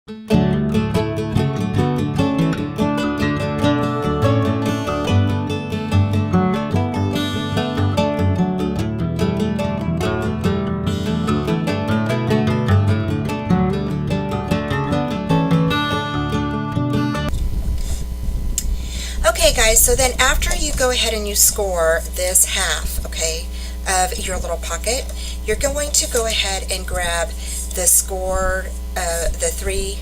Okay guys, so then after you go ahead and you score this half, okay, of your little pocket, you're going to go ahead and grab the scored, the three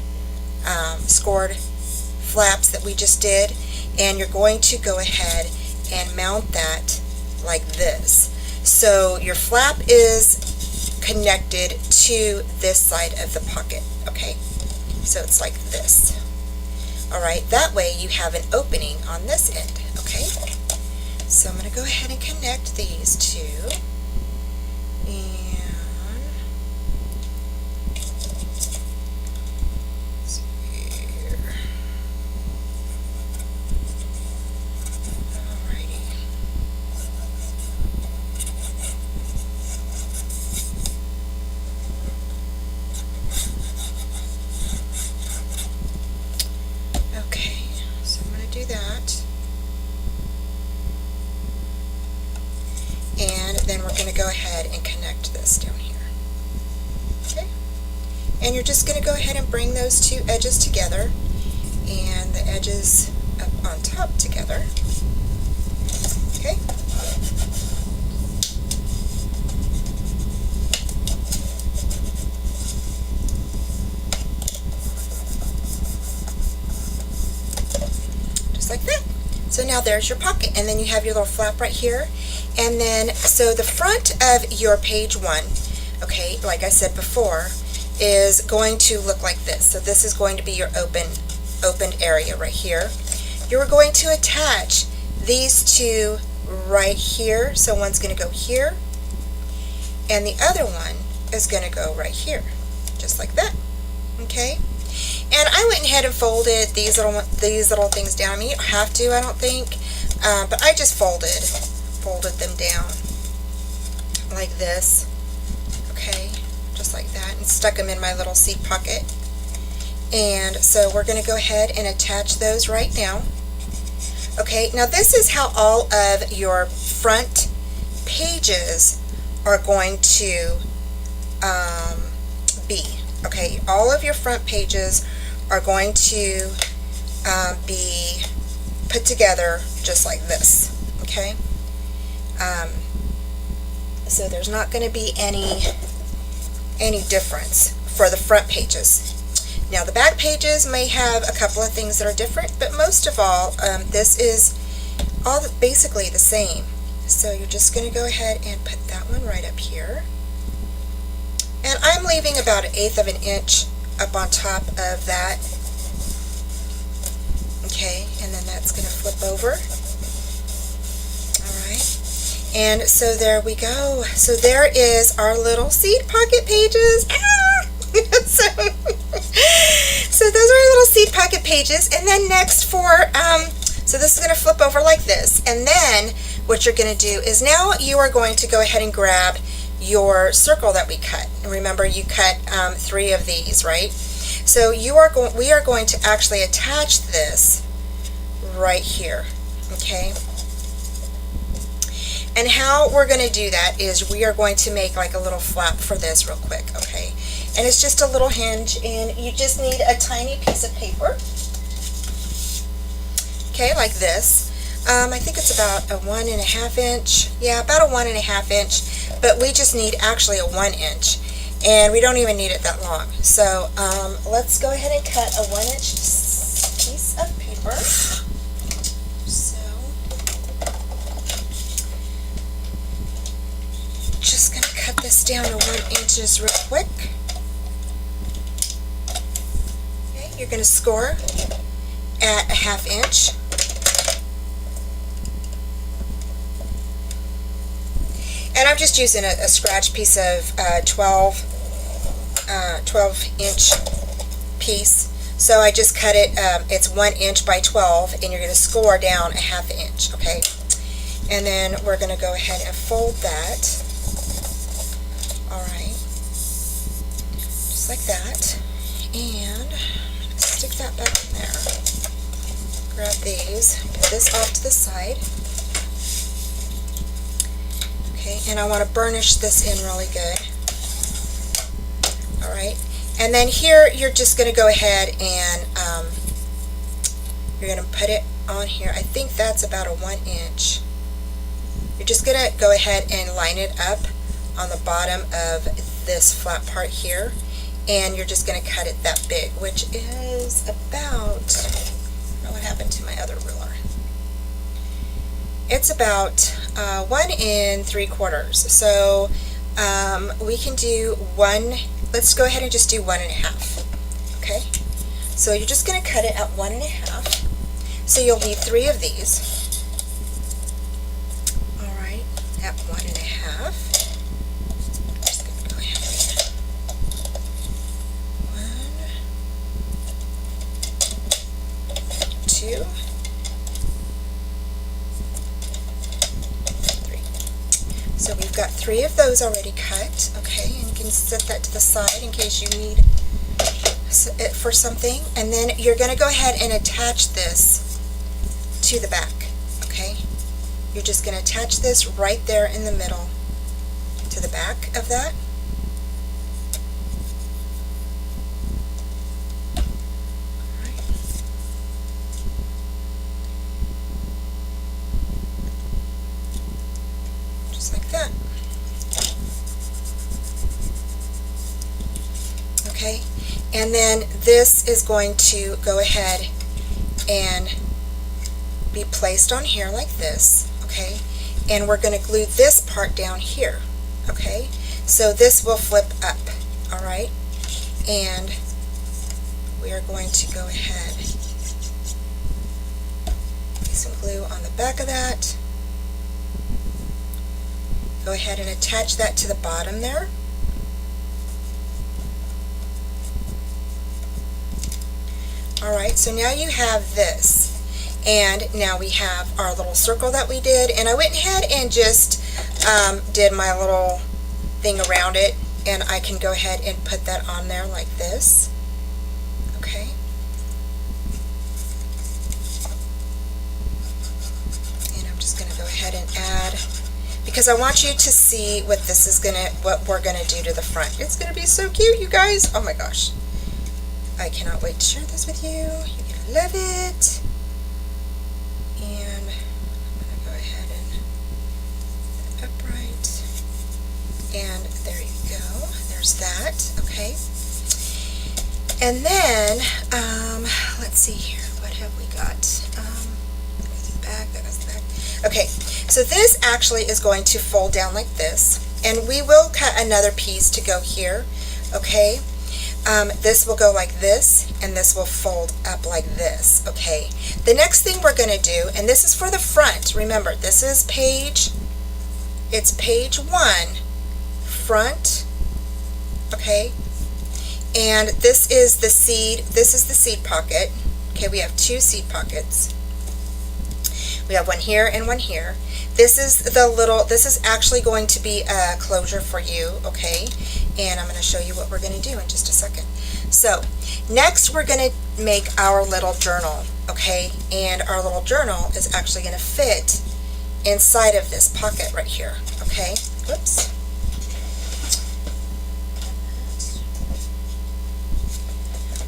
scored flaps that we just did, and you're going to go ahead and mount that like this. So your flap is connected to this side of the pocket, okay? So it's like this. Alright, that way you have an opening on this end, okay? So I'm going to go ahead and connect these two. And let's see here. Alrighty. Okay, so I'm going to do that. And then we're going to go ahead and connect this down here. Okay? And you're just going to go ahead and bring those two edges together and the edges up on top together. Okay? Just like that. So now there's your pocket, and then you have your little flap right here. And then, so the front of your page one, okay, like I said before, is going to look like this. So this is going to be your opened area right here. You're going to attach these two right here. So one's going to go here, and the other one is going to go right here, just like that. Okay. And I went ahead and folded these little things down. I mean, you don't have to, I don't think, but I just folded them down like this, okay, just like that, and stuck them in my little seat pocket. And so we're going to go ahead and attach those right now. Okay, now this is how all of your front pages are going to be. Okay, all of your front pages are going to be put together just like this. Okay. So there's not going to be any difference for the front pages. Now the back pages may have a couple of things that are different, but most of all, this is all basically the same. So you're just going to go ahead and put that one right up here. And I'm leaving about 1/8 of an inch up on top of that. Okay, and then that's going to flip over. And so there we go. So there is our little seed pocket pages. Ah! So those are our little seed pocket pages. And then next so this is going to flip over like this. And then what you're going to do is now you are going to go ahead and grab your circle that we cut. And remember, you cut 3 of these, right? So we are going to actually attach this right here. Okay? And how we're going to do that is we are going to make like a little flap for this real quick, okay? And it's just a little hinge, and you just need a tiny piece of paper, okay, like this. I think it's about a 1.5 inch, yeah, about a 1.5 inch, but we just need actually a 1 inch, and we don't even need it that long. So let's go ahead and cut a 1 inch piece of paper. Just going to cut this down to 1 inch real quick. Okay, you're going to score at a 1/2 inch. And I'm just using a scratch piece of 12 inch piece. So I just cut it, it's 1 inch by 12, and you're going to score down a 1/2 inch, okay? And then we're going to go ahead and fold that. Alright, just like that. And stick that back in there. Grab these, put this off to the side. Okay, and I want to burnish this in really good. Alright, and then here you're just going to go ahead and you're going to put it on here. I think that's about a 1 inch. You're just going to go ahead and line it up on the bottom of this flat part here, and you're just going to cut it that big, which is about, I don't know what happened to my other ruler. It's about 1 3/4. So we can do 1, let's go ahead and just do 1 1/2. Okay, so you're just going to cut it at 1 1/2. So you'll need 3 of these. All right, at 1 1/2. Just going to go ahead and 1, 2, 3. So we've got 3 of those already cut. Okay, and you can set that to the side in case you need it for something. And then you're going to go ahead and attach this to the back. Okay, you're just going to attach this right there in the middle to the back of that. Alright. Just like that. Okay, and then this is going to go ahead and be placed on here like this. Okay, and we're going to glue this part down here. Okay, so this will flip up. All right, and we are going to go ahead, put some glue on the back of that. Go ahead and attach that to the bottom there. Alright, so now you have this, and now we have our little circle that we did, and I went ahead and just did my little thing around it, and I can go ahead and put that on there like this. Okay. And I'm just going to go ahead and add, because I want you to see what this is what we're gonna do to the front. It's gonna be so cute, you guys. Oh my gosh. I cannot wait to share this with you. You're going to love it. And I'm going to go ahead and put it upright. And there you go. There's that. Okay. And then, let's see here. What have we got? That goes back. Okay. So this actually is going to fold down like this. And we will cut another piece to go here. Okay. This will go like this, and this will fold up like this. Okay, the next thing we're going to do, and this is for the front, remember this is it's page 1 front. Okay, and this is the seed pocket. Okay, we have 2 seed pockets. We have one here and one here. This is actually going to be a closure for you, okay? And I'm going to show you what we're going to do in just a second. So, next we're going to make our little journal, okay? And our little journal is actually going to fit inside of this pocket right here, okay? Whoops.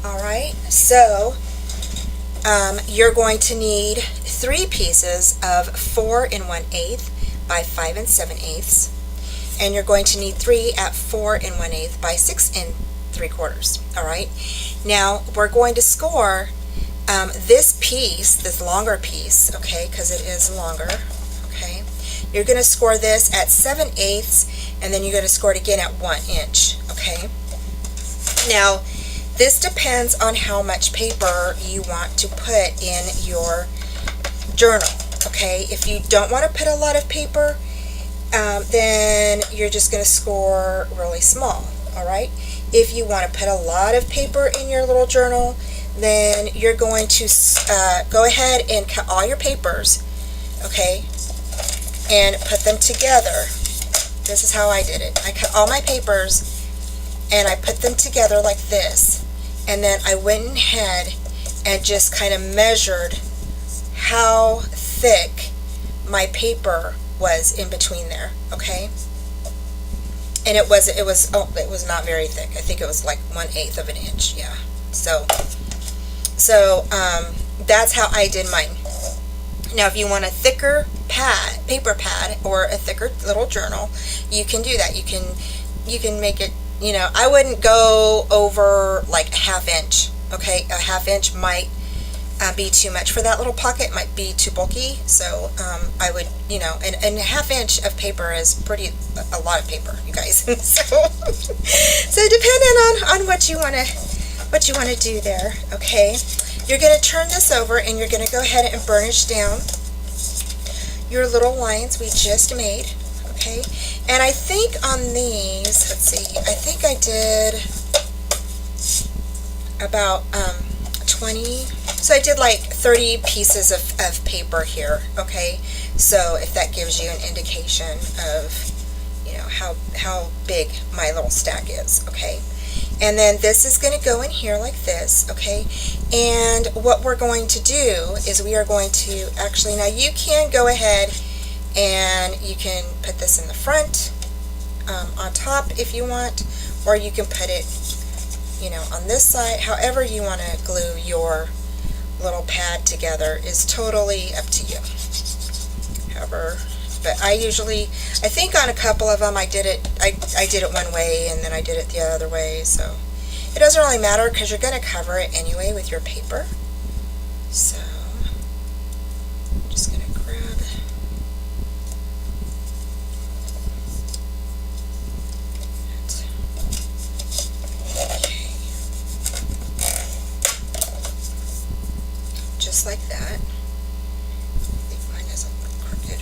Alright, so you're going to need 3 pieces of 4 1/8 by 5 7/8, and you're going to need 3 at 4 1/8 by 6 3/4. All right. Now we're going to score this piece, this longer piece, okay, because it is longer. Okay. You're going to score this at 7/8, and then you're going to score it again at 1 inch. Okay. Now, this depends on how much paper you want to put in your journal. Okay, if you don't want to put a lot of paper, then you're just going to score really small. Alright, if you want to put a lot of paper in your little journal, then you're going to go ahead and cut all your papers, okay, and put them together. This is how I did it. I cut all my papers and I put them together like this, and then I went ahead and just kind of measured how thick my paper was in between there, okay? And it was not very thick. I think it was like 1/8 of an inch, yeah. So that's how I did mine. Now, if you want a thicker paper pad, or a thicker little journal, you can do that. You can make it, you know, I wouldn't go over like a 1/2 inch, okay? A 1/2 inch might be too much for that little pocket, might be too bulky. So I would, you know, and a 1/2 inch of paper is a lot of paper, you guys. so depending on what you want to do there, okay? You're going to turn this over and you're going to go ahead and burnish down your little lines we just made, okay? And I think on these, let's see, I think I did about 20, so I did like 30 pieces of paper here, okay? So if that gives you an indication of, you know, how big my little stack is, okay? And then this is going to go in here like this, okay? And what we're going to do is we are going to actually, now you can go ahead and you can put this in the front, on top if you want, or you can put it, you know, on this side. However you want to glue your little pad together is totally up to you. However, but I think on a couple of them I did it one way and then I did it the other way, so it doesn't really matter because you're going to cover it anyway with your paper. So I'm just going to grab it. Okay. Just like that. I think mine is a little crooked.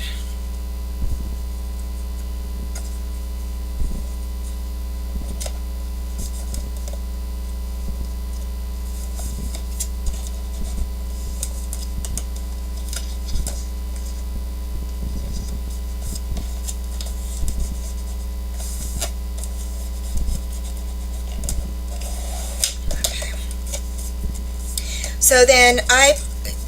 So then I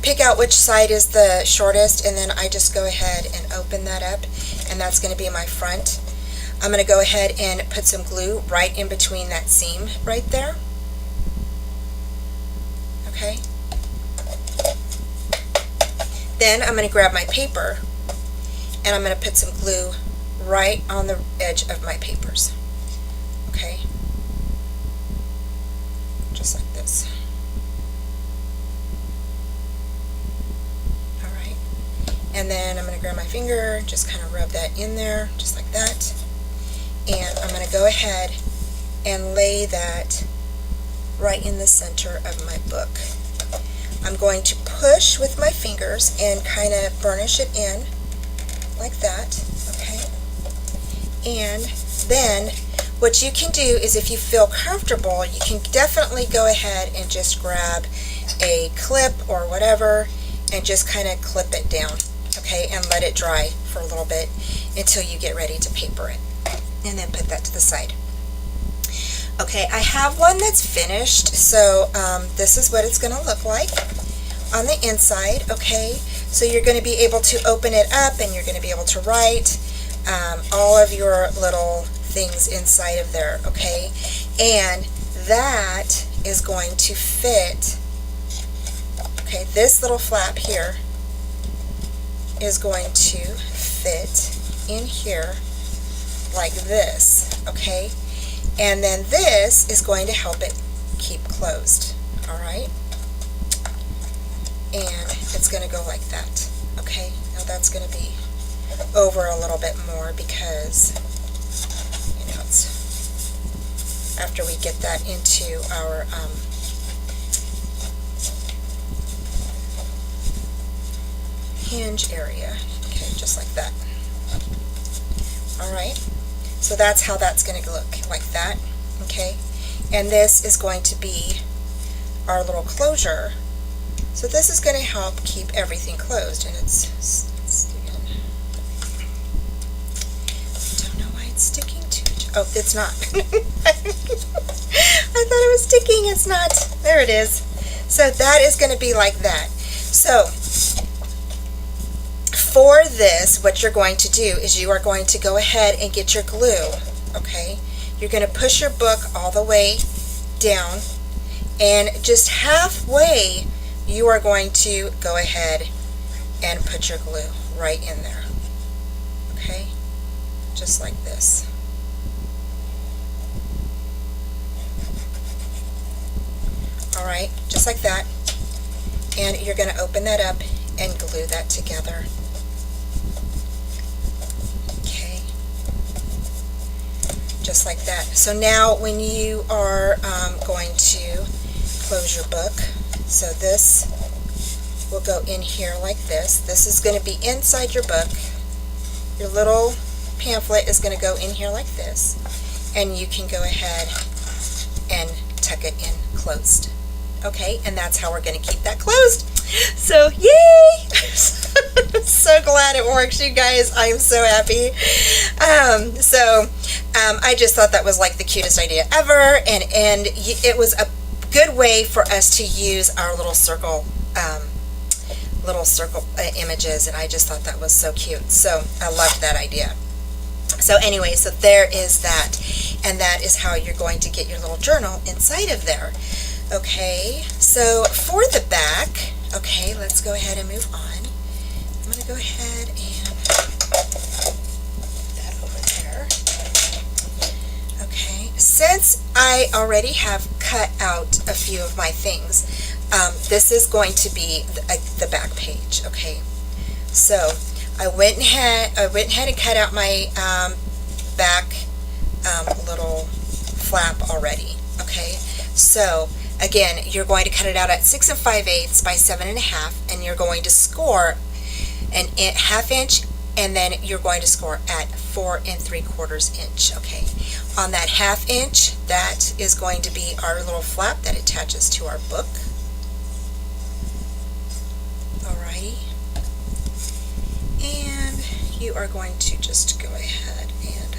pick out which side is the shortest, and then I just go ahead and open that up, and that's going to be my front. I'm going to go ahead and put some glue right in between that seam right there. Okay. Then I'm going to grab my paper, and I'm going to put some glue right on the edge of my papers. Okay. Just like this. And then I'm going to grab my finger, just kind of rub that in there, just like that. And I'm going to go ahead and lay that right in the center of my book. I'm going to push with my fingers and kind of burnish it in, like that, okay? And then what you can do is, if you feel comfortable, you can definitely go ahead and just grab a clip or whatever and just kind of clip it down. Okay, and let it dry for a little bit until you get ready to paper it, and then put that to the side. Okay, I have one that's finished, so this is what it's going to look like on the inside. Okay, so you're going to be able to open it up, and you're going to be able to write all of your little things inside of there. Okay, and that is going to fit. Okay, this little flap here is going to fit in here like this, okay? And then this is going to help it keep closed, all right? And it's going to go like that, okay? Now that's going to be over a little bit more because, you know, it's after we get that into our hinge area. Okay, just like that. Alright, so that's how that's going to look, like that. Okay, and this is going to be our little closure. So this is going to help keep everything closed, and it's sticking. I don't know why it's sticking to each other. Oh, it's not. I thought it was sticking. It's not. There it is. So that is going to be like that. So for this, what you're going to do is you are going to go ahead and get your glue, okay? You're going to push your book all the way down, and just halfway you are going to go ahead and put your glue right in there, okay? Just like this. Alright, just like that. And you're going to open that up and glue that together. Okay. Just like that. So now when you are going to close your book, so this will go in here like this. This is going to be inside your book. Your little pamphlet is going to go in here like this. And you can go ahead and tuck it in closed. Okay, and that's how we're going to keep that closed. So, yay! So glad it works, you guys. I'm so happy. I just thought that was like the cutest idea ever, and it was a good way for us to use our little circle images, and I just thought that was so cute. So I loved that idea. So anyway, so there is that, and that is how you're going to get your little journal inside of there. Okay, so for the back, okay, let's go ahead and move on. I'm going to go ahead and put that over there. Okay, since I already have cut out a few of my things, this is going to be the back page, okay? So I went ahead and cut out my back little flap already, okay? So again, you're going to cut it out at 6 5/8 by 7 1/2, and you're going to score an 1/2 inch, and then you're going to score at 4 3/4 inch. Okay, on that 1/2 inch, that is going to be our little flap that attaches to our book. Alrighty, and you are going to just go ahead and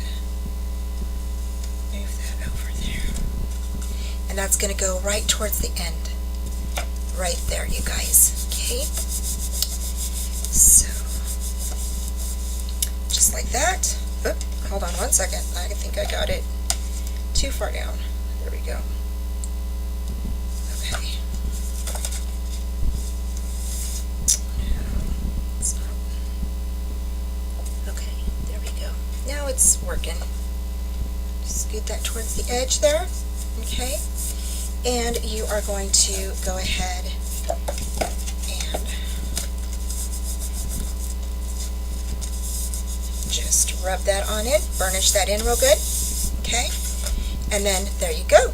move that over there. And that's going to go right towards the end. Right there, you guys. Okay? So, just like that. Oh, hold on one second. I think I got it too far down. There we go. Okay. No, it's not. Okay, there we go. Now it's working. Scoot that towards the edge there. Okay, and you are going to go ahead and just rub that on in, burnish that in real good, okay, and then there you go.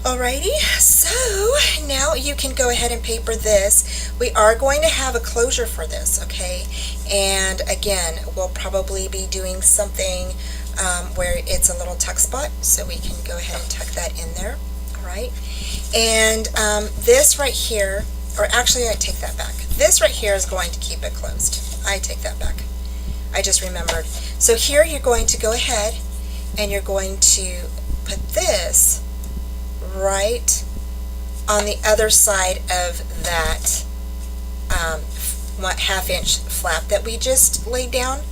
Alrighty, so now you can go ahead and paper this. We are going to have a closure for this, okay, and again, we'll probably be doing something where it's a little tuck spot, so we can go ahead and tuck that in there. Alright, and this right here, or actually I take that back, this right here is going to keep it closed. I take that back, I just remembered. So here you're going to go ahead and you're going to put this right on the other side of that 1/2 inch flap that we just laid down.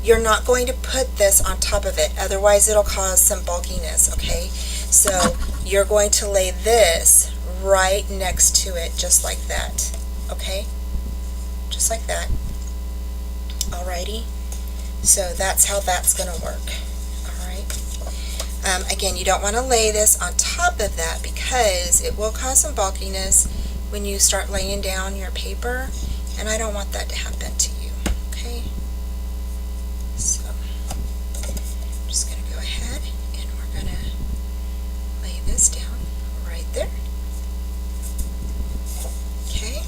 You're not going to put this on top of it, otherwise it'll cause some bulkiness, okay? So you're going to lay this right next to it, just like that, okay? Just like that. Alrighty, so that's how that's going to work. Alright. Again, you don't want to lay this on top of that because it will cause some bulkiness when you start laying down your paper, and I don't want that to happen to you, okay? So, I'm just going to go ahead and we're going to lay this down right there. Okay.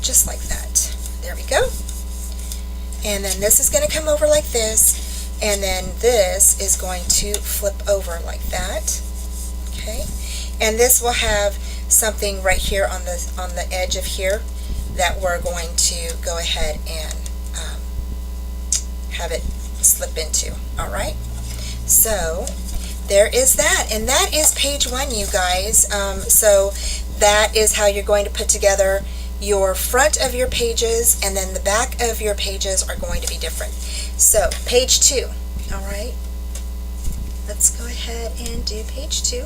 Just like that. There we go. And then this is going to come over like this, and then this is going to flip over like that. Okay. And this will have something right here on the edge of here that we're going to go ahead and have it slip into. Alright, so there is that, and that is page 1, you guys. So that is how you're going to put together your front of your pages, and then the back of your pages are going to be different. So page 2, all right, let's go ahead and do page 2.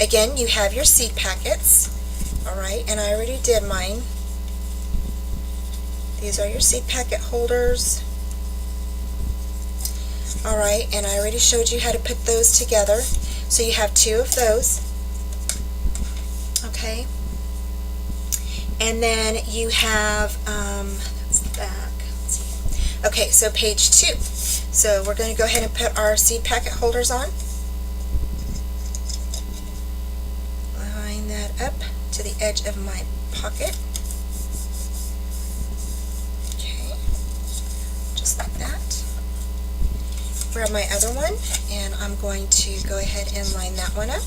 Again, you have your seed packets, all right, and I already did mine. These are your seed packet holders. All right, and I already showed you how to put those together. So you have 2 of those. Okay. And then you have, that's the back. Let's see. Okay, so page 2. So we're going to go ahead and put our seed packet holders on. Line that up to the edge of my pocket. Okay, just like that. Grab my other one, and I'm going to go ahead and line that one up.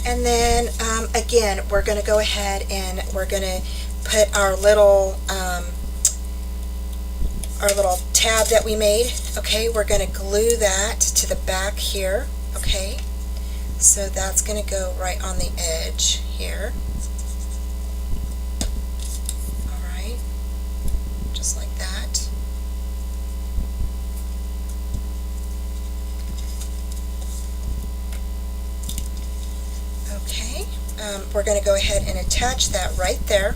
And then again, we're going to go ahead and we're going to put our little tab that we made. Okay, we're going to glue that to the back here. Okay, so that's going to go right on the edge here. All right, just like that. Okay, we're going to go ahead and attach that right there.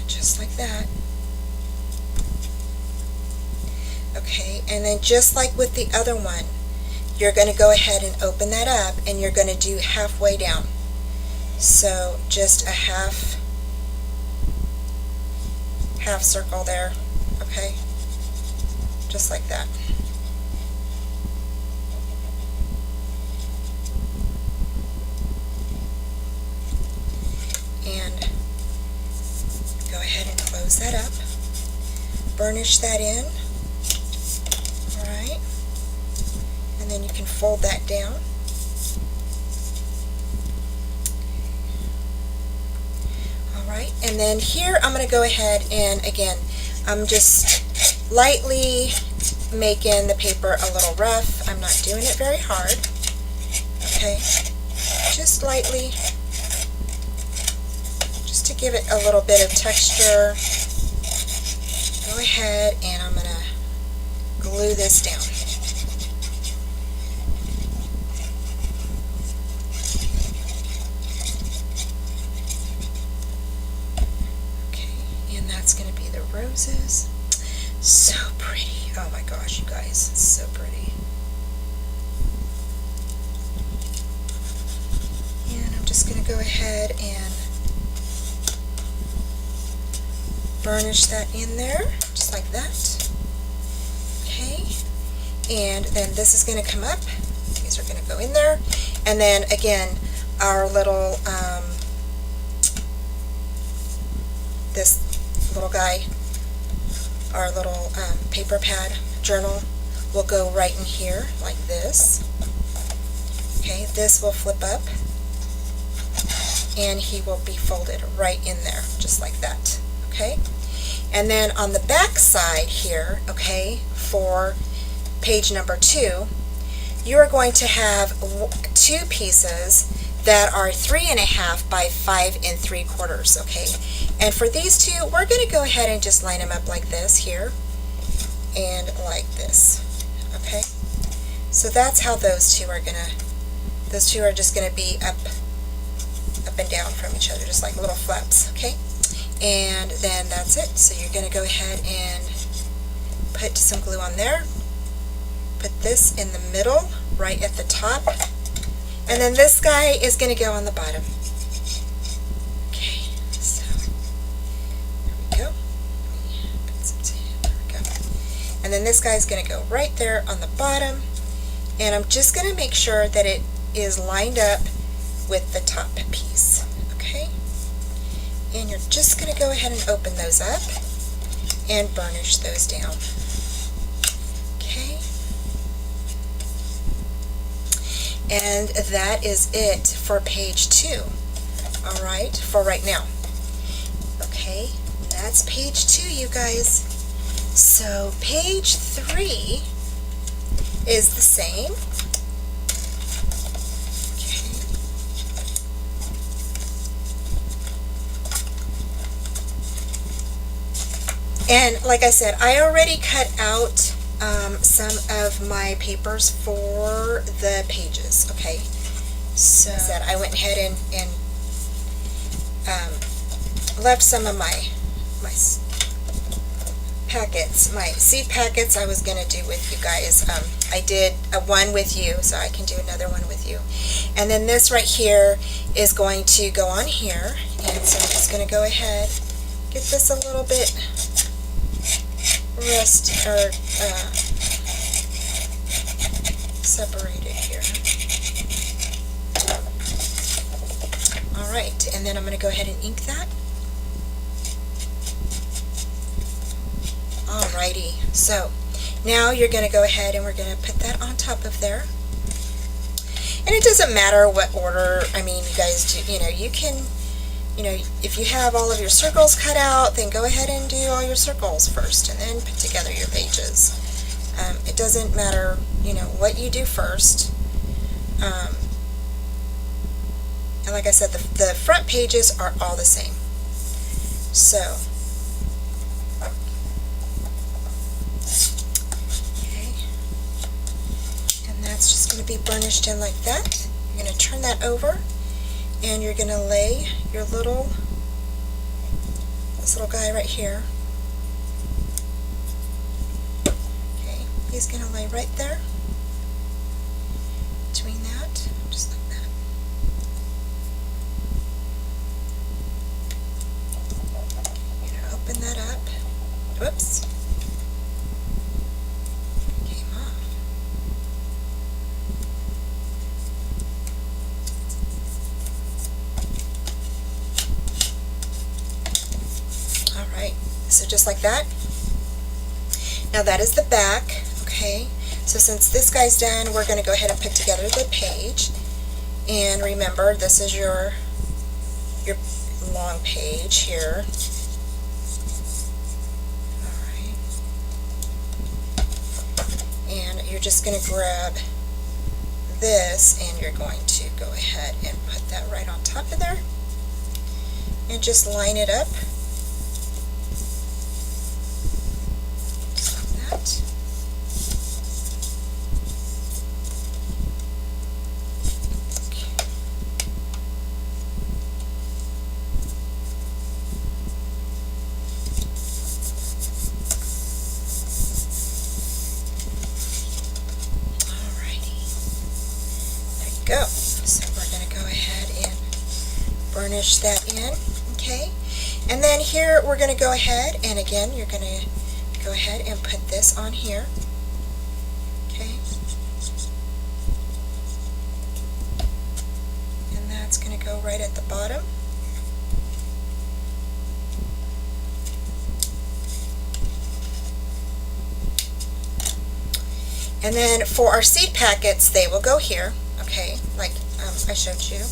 Just like that. Okay, and then just like with the other one, you're going to go ahead and open that up, and you're going to do halfway down. So just a half circle there, okay, just like that. And go ahead and close that up, burnish that in, all right, and then you can fold that down. And then here I'm going to go ahead and again, I'm just lightly making the paper a little rough. I'm not doing it very hard. Okay, just lightly, just to give it a little bit of texture. Go ahead and I'm going to glue this down. That's going to be the roses. So pretty. Oh my gosh, you guys, it's so pretty. And I'm just going to go ahead and burnish that in there, just like that. Okay, and then this is going to come up. These are going to go in there. And then again, our little, this little guy, our little paper pad journal will go right in here like this. Okay, this will flip up and he will be folded right in there just like that. Okay, and then on the back side here, okay, for page number 2, you are going to have 2 pieces that are 3.5 by 5 3/4, okay? And for these 2, we're going to go ahead and just line them up like this here and like this, okay? So that's how those two are just going to be up and down from each other, just like little flaps, okay? And then that's it. So you're going to go ahead and put some glue on there, put this in the middle, right at the top, and then this guy is going to go on the bottom. Okay, so there we go. There we go. And then this guy is going to go right there on the bottom, and I'm just going to make sure that it is lined up with the top piece, okay? And you're just going to go ahead and open those up and burnish those down. Okay? And that is it for page 2. all right, for right now. Okay, that's page 2, you guys. So page 3 is the same. And like I said, I already cut out some of my papers for the pages, okay? So I went ahead and left some of my packets, my seed packets I was going to do with you guys. I did one with you, so I can do another one with you. And then this right here is going to go on here, and so I'm just going to go ahead, get this a little bit separated here. Alright, and then I'm going to go ahead and ink that. Alrighty, so now you're going to go ahead and we're going to put that on top of there. And it doesn't matter what order, I mean, you guys do, you can, if you have all of your circles cut out, then go ahead and do all your circles first and then put together your pages. It doesn't matter, what you do first. And like I said, the front pages are all the same. So, okay. And that's just going to be burnished in like that. You're going to turn that over, and you're going to lay your this little guy right here. Okay, he's going to lay right there between that, just like that. You're going to open that up. Whoops. Came off. Alright, so just like that. Now that is the back, okay? So since this guy's done, we're going to go ahead and put together the page. And remember, this is your long page here. Alright. And you're just going to grab this and you're going to go ahead and put that right on top of there. And just line it up. Go. So we're going to go ahead and burnish that in, okay? And then here we're going to go ahead and again you're going to go ahead and put this on here, okay? And that's going to go right at the bottom. And then for our seed packets, they will go here. Okay, like I showed you,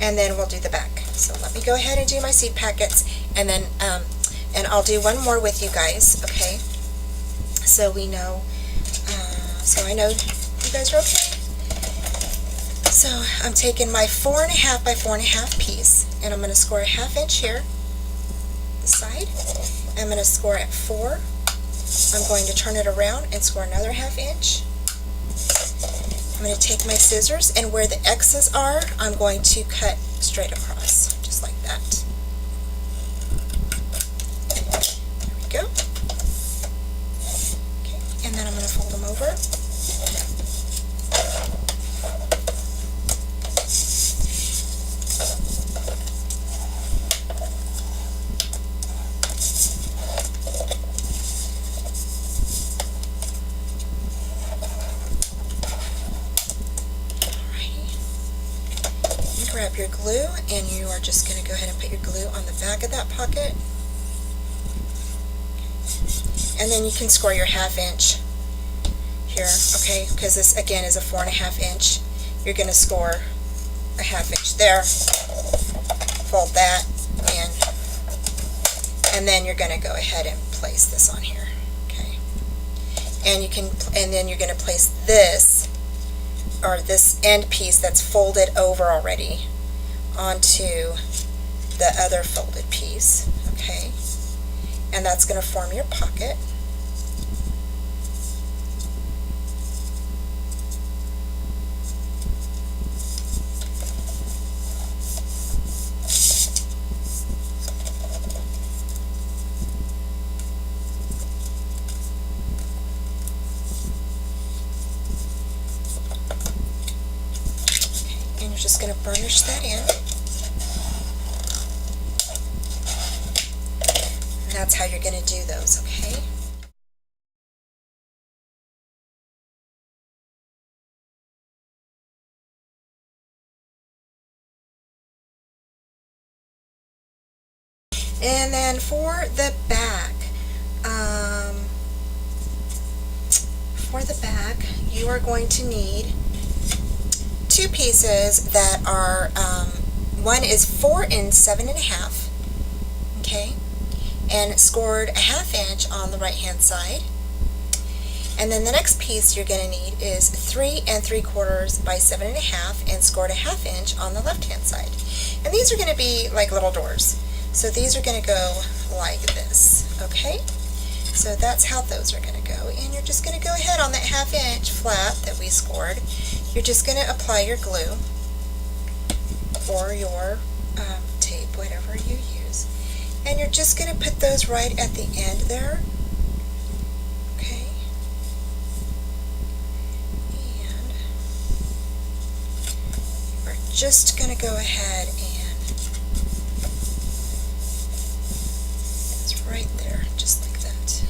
and then we'll do the back. So let me go ahead and do my seed packets, and then and I'll do one more with you guys, okay? So we know, so I know you guys are okay. So I'm taking my 4.5 by 4.5 piece, and I'm going to score a 1/2 inch here, the side. I'm going to score at 4. I'm going to turn it around and score another 1/2 inch. I'm going to take my scissors, and where the X's are, I'm going to cut straight across, just like that. There we go. Okay, and then I'm going to fold them over. Grab your glue, and you are just going to go ahead and put your glue on the back of that pocket. And then you can score your 1/2 inch here, okay, because this again is a 4.5 inch. You're going to score a 1/2 inch there. fold that in, and then you're going to go ahead and place this on here. Okay, and then you're going to place this, or this end piece that's folded over already, onto the other folded piece. Okay, and that's going to form your pocket. And you're just going to burnish that in. And that's how you're going to do those, okay? And then for the back, you are going to need two pieces that are, one is 4 and 7.5, okay, and scored a 1/2 inch on the right hand side. And then the next piece you're going to need is 3 3/4 by 7.5 and scored a 1/2 inch on the left hand side. And these are going to be like little doors. So these are going to go like this, okay? So that's how those are going to go. And you're just going to go ahead on that 1/2 inch flat that we scored. You're just going to apply your glue or your tape, whatever you use. And you're just going to put those right at the end there. Okay. And we're just going to go ahead and right there, just like that.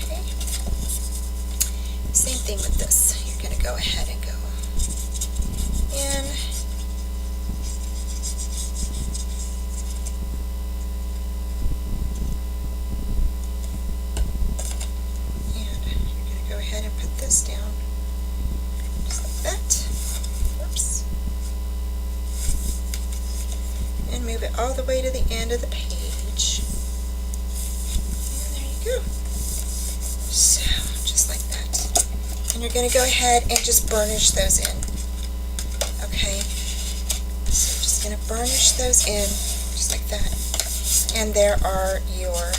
Okay. Same thing with this. You're going to go ahead and go in. And you're going to go ahead and put this down, just like that. Oops. And move it all the way to the end of the page. And there you go. So, just like that. And you're going to go ahead and just burnish those in. Okay? So, just going to burnish those in, just like that. And there are your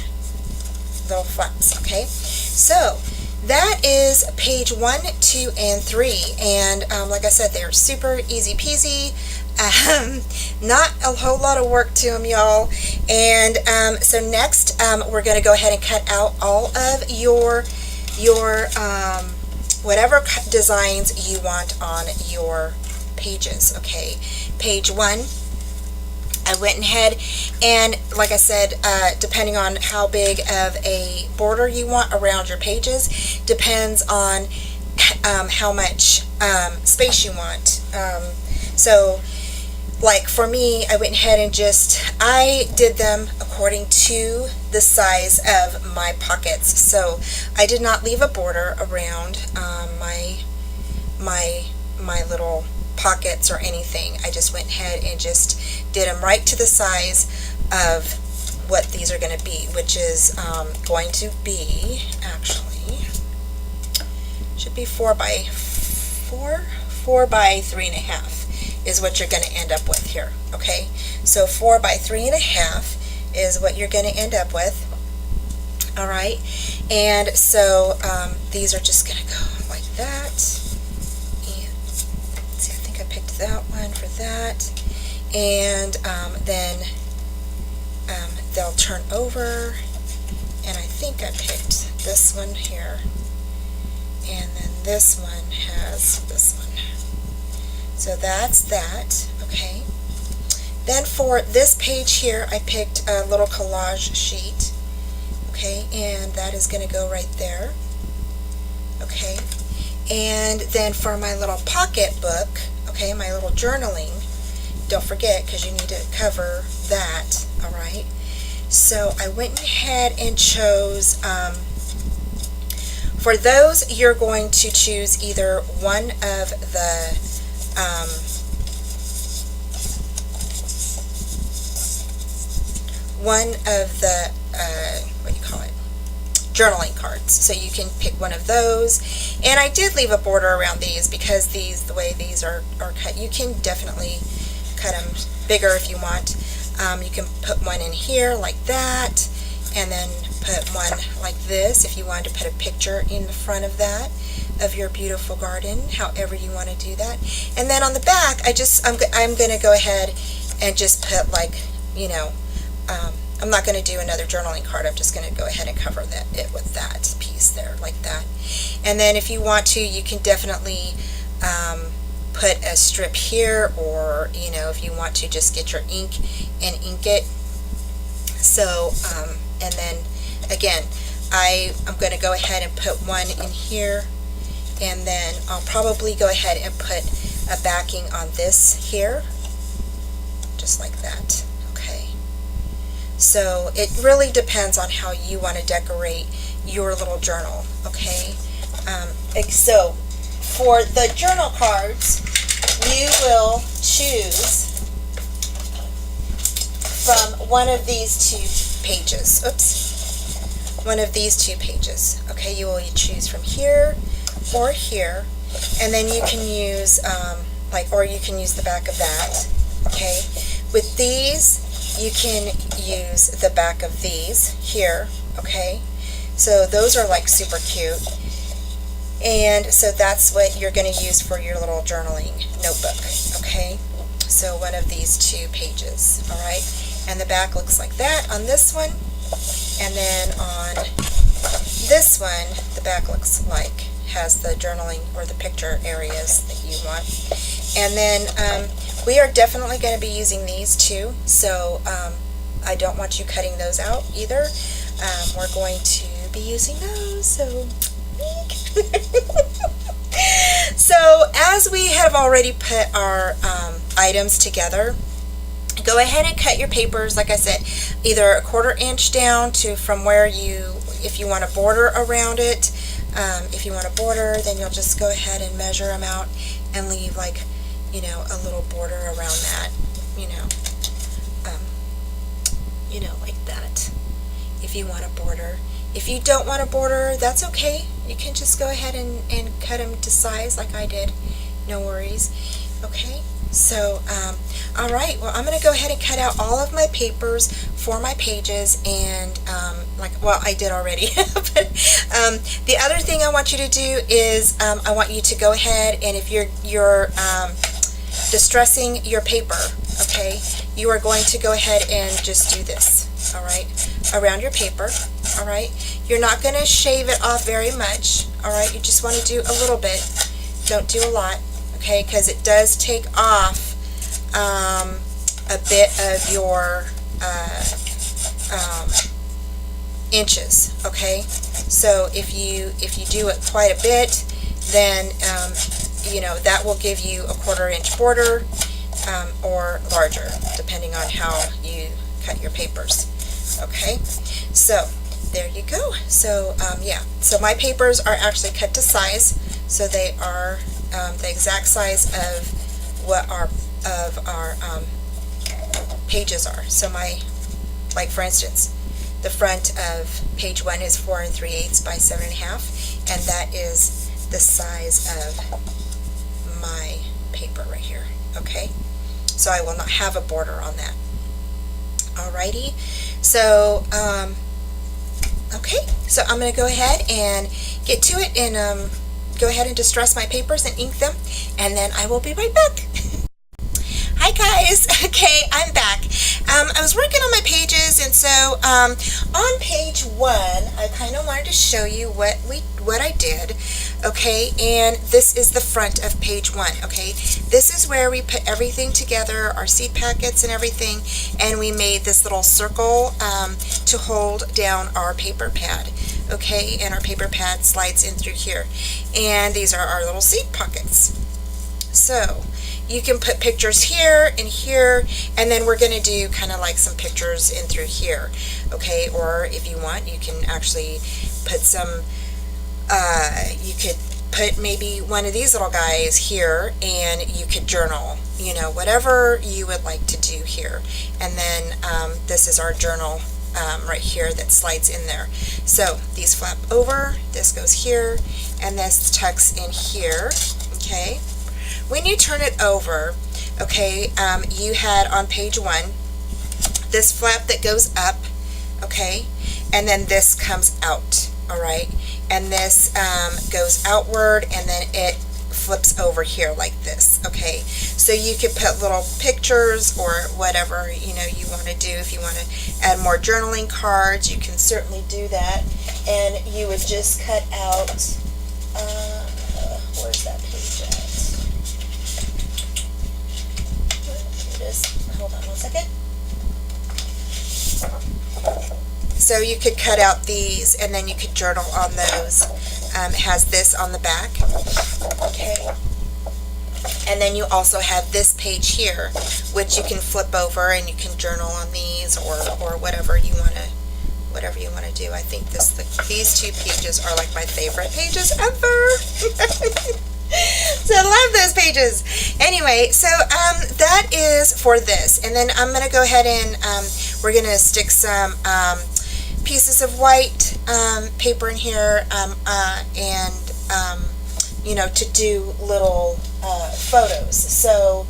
little flaps, okay? So, that is page 1, 2, and 3. And like I said, they're super easy peasy. Not a whole lot of work to them, y'all. And so next we're going to go ahead and cut out all of your whatever designs you want on your pages. Okay, page 1, I went ahead and, like I said, depending on how big of a border you want around your pages, depends on how much space you want. So like for me, I went ahead and I did them according to the size of my pockets. So I did not leave a border around my little pockets or anything. I just went ahead and just did them right to the size of what these are going to be, which is going to be, actually, should be 4 by 3.5. Is what you're going to end up with here. Okay, so 4 by 3.5 is what you're going to end up with. All right, and so these are just going to go like that. And let's see, I think I picked that one for that. And then they'll turn over. And I think I picked this one here. And then this one has this one. So that's that, okay. Then for this page here, I picked a little collage sheet, okay, and that is going to go right there, okay. And then for my little pocket book, okay, my little journaling, don't forget, because you need to cover that, all right. So I went ahead and chose, for those, you're going to choose either one of the one of the what do you call it, journaling cards. So you can pick one of those. And I did leave a border around these because these, the way these are cut, you can definitely cut them bigger if you want. You can put one in here like that, and then put one like this if you wanted to put a picture in the front of that, of your beautiful garden, however you want to do that. And then on the back, I'm going to go ahead and just put, like, you know, I'm not going to do another journaling card. I'm just going to go ahead and cover it with that piece there, like that. And then if you want to, you can definitely put a strip here, or, you know, if you want to, just get your ink and ink it. So, and then again, I'm going to go ahead and put one in here, and then I'll probably go ahead and put a backing on this here, just like that. Okay. So it really depends on how you want to decorate your little journal. Okay. So for the journal cards, you will choose from one of these two pages. Oops. One of these two pages. Okay, you will choose from here or here, and then you can use or you can use the back of that. Okay, with these you can use the back of these here. Okay, so those are like super cute, and so that's what you're going to use for your little journaling notebook. Okay, so one of these two pages. All right, and the back looks like that on this one, and then on this one the back looks like, has the journaling or the picture areas that you want. And then we are definitely going to be using these too, so I don't want you cutting those out either. We're going to be using those, so so as we have already put our items together, go ahead and cut your papers, like I said, either 1/4 inch down to from where you, if you want a border around it. If you want a border, then you'll just go ahead and measure them out and leave, like, you know, a little border around that, you know, like that, if you want a border. If you don't want a border, that's okay. You can just go ahead and cut them to size like I did. No worries. Okay, so, all right, well, I'm going to go ahead and cut out all of my papers for my pages, and, I did already. But the other thing I want you to do is I want you to go ahead, and if you're distressing your paper, okay, you are going to go ahead and just do this, all right, around your paper, all right. You're not going to shave it off very much, all right. You just want to do a little bit. Don't do a lot, okay, because it does take off a bit of your inches, okay. So if you do it quite a bit, then you know, that will give you a 1/4 inch border, or larger, depending on how you cut your papers. Okay, so there you go. So yeah, so my papers are actually cut to size, so they are the exact size of what our pages are. So like for instance, the front of page 1 is 4 3/8 by 7 1/2, and that is the size of my paper right here. Okay, so I will not have a border on that. Alrighty, so okay, so I'm going to go ahead and get to it and go ahead and distress my papers and ink them, and then I will be right back. Hi guys, okay, I'm back. I was working on my pages, and so on page 1, I kind of wanted to show you what I did, okay, and this is the front of page 1, okay. This is where we put everything together, our seed packets and everything, and we made this little circle to hold down our paper pad, okay, and our paper pad slides in through here, and these are our little seed pockets. So you can put pictures here and here, and then we're going to do kind of like some pictures in through here, okay, or if you want, you can actually put some, you could put maybe one of these little guys here, and you could journal, you know, whatever you would like to do here. And then this is our journal right here that slides in there. So these flap over, this goes here, and this tucks in here, okay? When you turn it over, okay, you had on page 1 this flap that goes up, okay, and then this comes out, all right, and this goes outward, and then it flips over here like this, okay? So you could put little pictures or whatever, you know, you want to do. If you want to add more journaling cards, you can certainly do that. And you would just cut out, where's that page at? Here it is. Hold on one second. So you could cut out these, and then you could journal on those. It has this on the back, okay? And then you also have this page here, which you can flip over, and you can journal on these, or whatever you want to do. I think these 2 pages are like my favorite pages ever. So I love those pages. Anyway, so that is for this, and then I'm going to go ahead and we're going to stick some pieces of white paper in here, and you know, to do little photos. So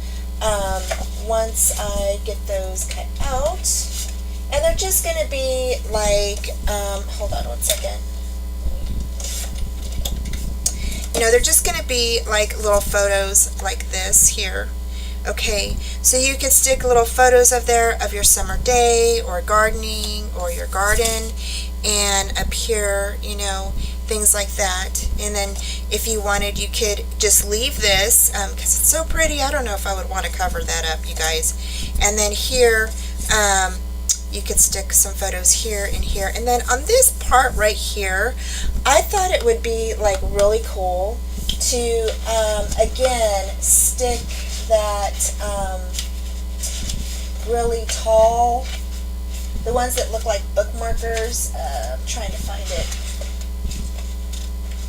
once I get those cut out, and they're just going to be like, hold on one second. You know, they're just going to be like little photos like this here. Okay, so you could stick little photos of your summer day, or gardening, or your garden, and up here, you know, things like that. And then if you wanted, you could just leave this, because it's so pretty. I don't know if I would want to cover that up, you guys. And then here, you could stick some photos here and here. And then on this part right here, I thought it would be like really cool to, again, stick that really tall, the ones that look like bookmarkers. I'm trying to find it.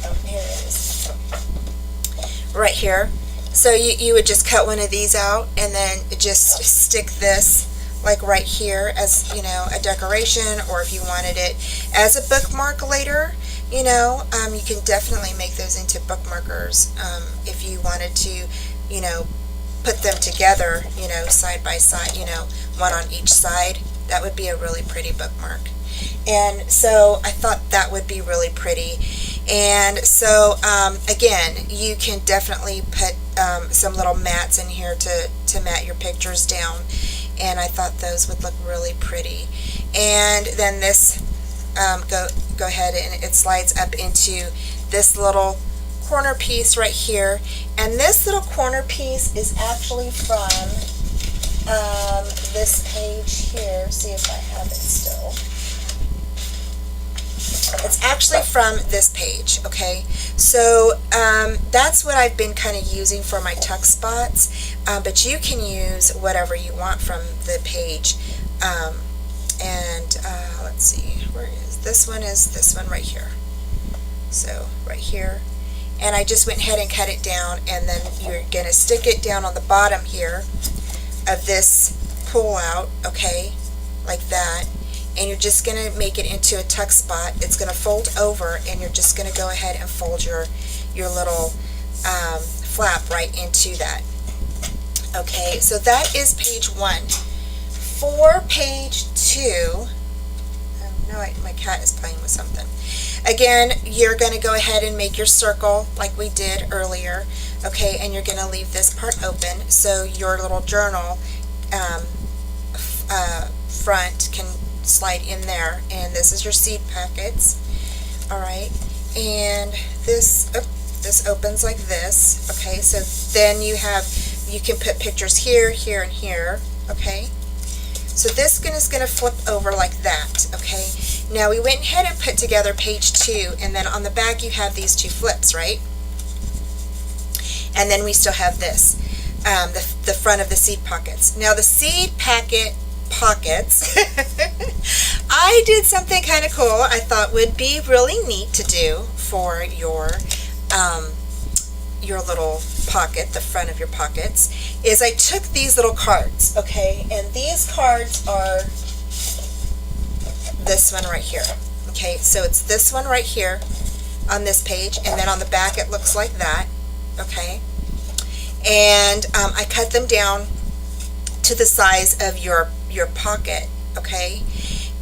Oh, here it is. Right here. So you would just cut one of these out, and then just stick this like right here as, you know, a decoration, or if you wanted it as a bookmark later, you know, you can definitely make those into bookmarkers if you wanted to, you know, put them together, you know, side by side, you know, one on each side. That would be a really pretty bookmark. And so I thought that would be really pretty. And so again, you can definitely put some little mats in here to mat your pictures down, and I thought those would look really pretty. And then this go ahead, and it slides up into this little corner piece right here. And this little corner piece is actually from this page here. See if I have it still. It's actually from this page, okay? So that's what I've been kind of using for my tuck spots, but you can use whatever you want from the page. Let's see, where is this one? Is this one right here? So right here. And I just went ahead and cut it down, and then you're going to stick it down on the bottom here of this pull out, okay, like that. And you're just going to make it into a tuck spot. It's going to fold over, and you're just going to go ahead and fold your little flap right into that. Okay, so that is page 1. For page 2, my cat is playing with something. Again, you're going to go ahead and make your circle like we did earlier, okay, and you're going to leave this part open so your little journal front can slide in there. And this is your seed packets, all right, and this opens like this, okay. So then you can put pictures here, here, and here, okay. So this is going to flip over like that, okay. Now we went ahead and put together page 2, and then on the back you have these 2 flips, right? And then we still have this, the front of the seed pockets. Now the seed packet pockets, I did something kind of cool I thought would be really neat to do for your your little pocket, the front of your pockets, is I took these little cards, okay, and these cards are this one right here, okay, so it's this one right here on this page, and then on the back it looks like that, okay, and I cut them down to the size of your pocket, okay,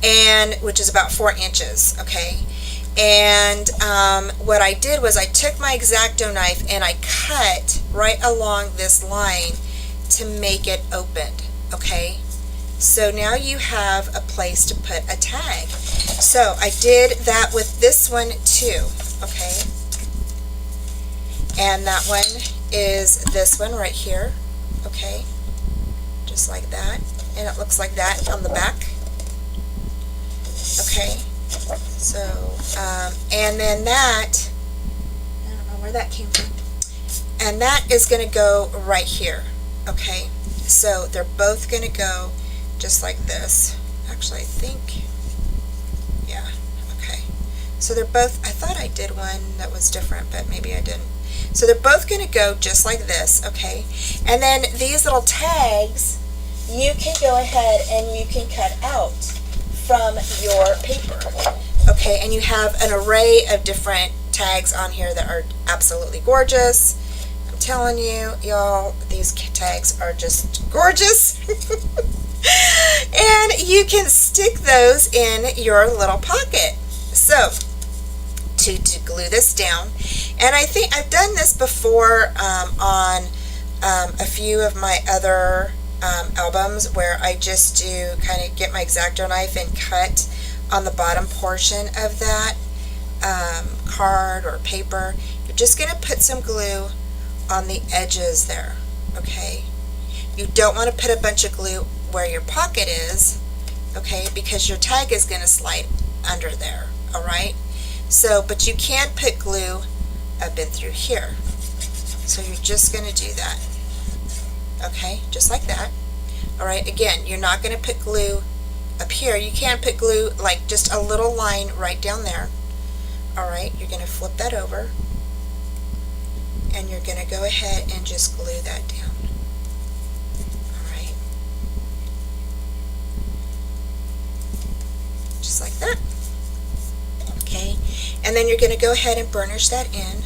and which is about 4 inches, okay. And what I did was I took my X-Acto knife and I cut right along this line to make it opened, okay? So now you have a place to put a tag. So I did that with this one too, okay? And that one is this one right here, okay? Just like that. And it looks like that on the back, okay? So, and then that, I don't know where that came from, and that is going to go right here, okay? So they're both going to go just like this. Actually, I think, yeah, okay. So they're both, I thought I did one that was different, but maybe I didn't. So they're both going to go just like this, okay? And then these little tags, you can go ahead and you can cut out from your paper. Okay, and you have an array of different tags on here that are absolutely gorgeous. I'm telling you, y'all, these tags are just gorgeous. And you can stick those in your little pocket. So, to glue this down, and I think I've done this before on a few of my other albums where I just do kind of get my X-Acto knife and cut on the bottom portion of that card or paper. You're just going to put some glue on the edges there, okay? You don't want to put a bunch of glue where your pocket is, okay, because your tag is going to slide under there, all right? So, but you can put glue up and through here. So you're just going to do that, okay, just like that. All right, again, you're not going to put glue up here. You can put glue, like just a little line right down there. All right, you're going to flip that over and you're going to go ahead and just glue that down. All right, just like that. Okay, and then you're going to go ahead and burnish that in.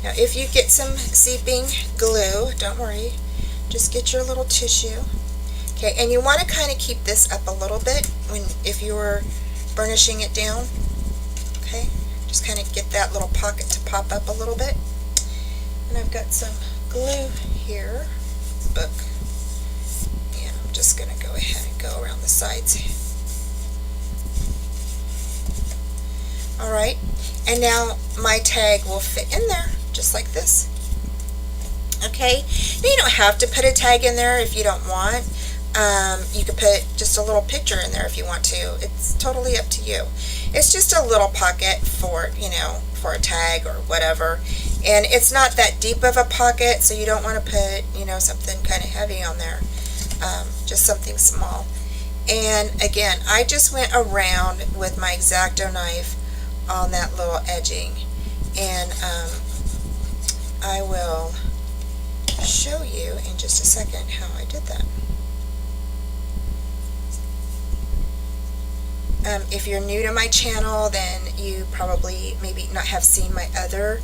Now, if you get some seeping glue, don't worry, just get your little tissue. Okay, and you want to kind of keep this up a little bit if you were burnishing it down. Okay, just kind of get that little pocket to pop up a little bit. And I've got some glue here, book, and I'm just going to go ahead and go around the sides. All right, and now my tag will fit in there just like this. Okay, now you don't have to put a tag in there if you don't want. You could put just a little picture in there if you want to. It's totally up to you. It's just a little pocket for, you know, for a tag or whatever. And it's not that deep of a pocket, so you don't want to put, you know, something kind of heavy on there. Just something small. And again, I just went around with my X-Acto knife on that little edging. And I will show you in just a second how I did that. If you're new to my channel, then you probably maybe not have seen my other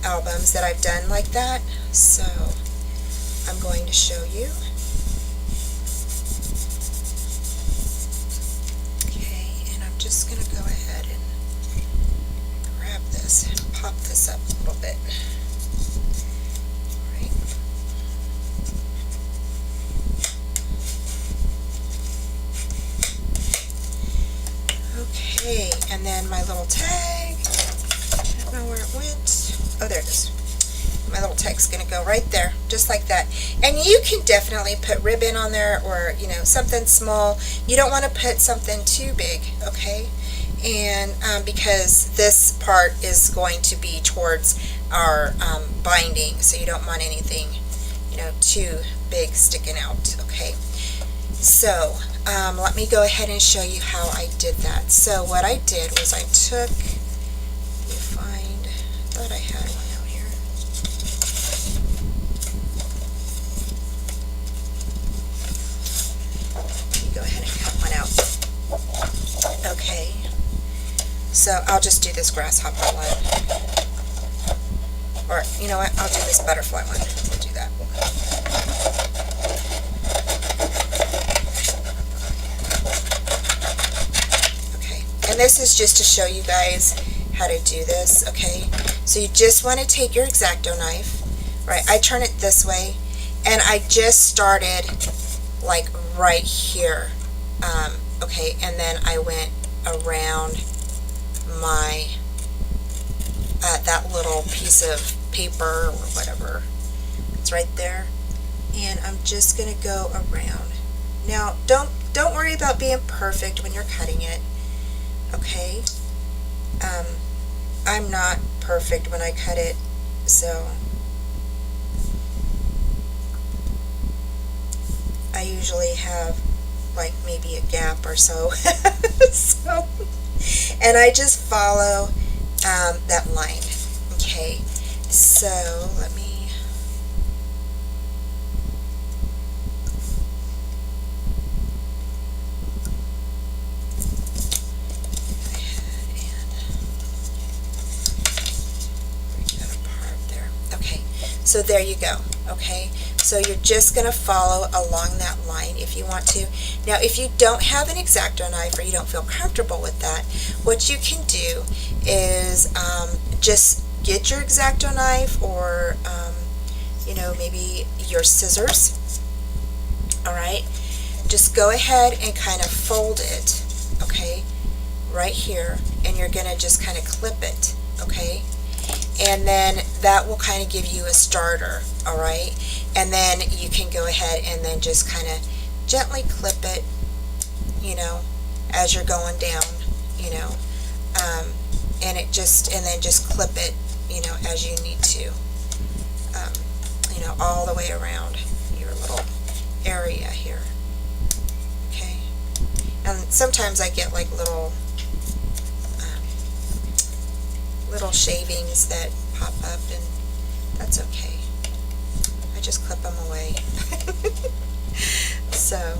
albums that I've done like that. So I'm going to show you. Okay, and I'm just going to go ahead and grab this and pop this up a little bit. Okay, and then my little tag, I don't know where it went. Oh, there it is. My little tag's going to go right there, just like that. And you can definitely put ribbon on there, or, you know, something small. You don't want to put something too big, okay? And because this part is going to be towards our binding, so you don't want anything, you know, too big sticking out, okay? So let me go ahead and show you how I did that. So what I did was I took, I thought I had one out here. Let me go ahead and cut one out. Okay, so I'll just do this grasshopper one. Or, you know what, I'll do this butterfly one. We'll do that. Okay, and this is just to show you guys how to do this, okay? So you just want to take your X-Acto knife, right? I turn it this way, and I just started like right here, okay, and then I went around my that little piece of paper or whatever, it's right there, and I'm just gonna go around. Now don't worry about being perfect when you're cutting it, okay? I'm not perfect when I cut it, so I usually have like maybe a gap or so. So, and I just follow that line. Okay, so let me so there you go. Okay, so you're just going to follow along that line if you want to. Now if you don't have an X-Acto knife or you don't feel comfortable with that, what you can do is just get your X-Acto knife or you know, maybe your scissors. Alright, just go ahead and kind of fold it, okay, right here, and you're going to just kind of clip it, okay? And then that will kind of give you a starter, all right? And then you can go ahead and then just kind of gently clip it, you know, as you're going down, you know, and then just clip it, you know, as you need to, you know, all the way around your little area here, okay? And sometimes I get like little shavings that pop up, and that's okay. I just clip them away. So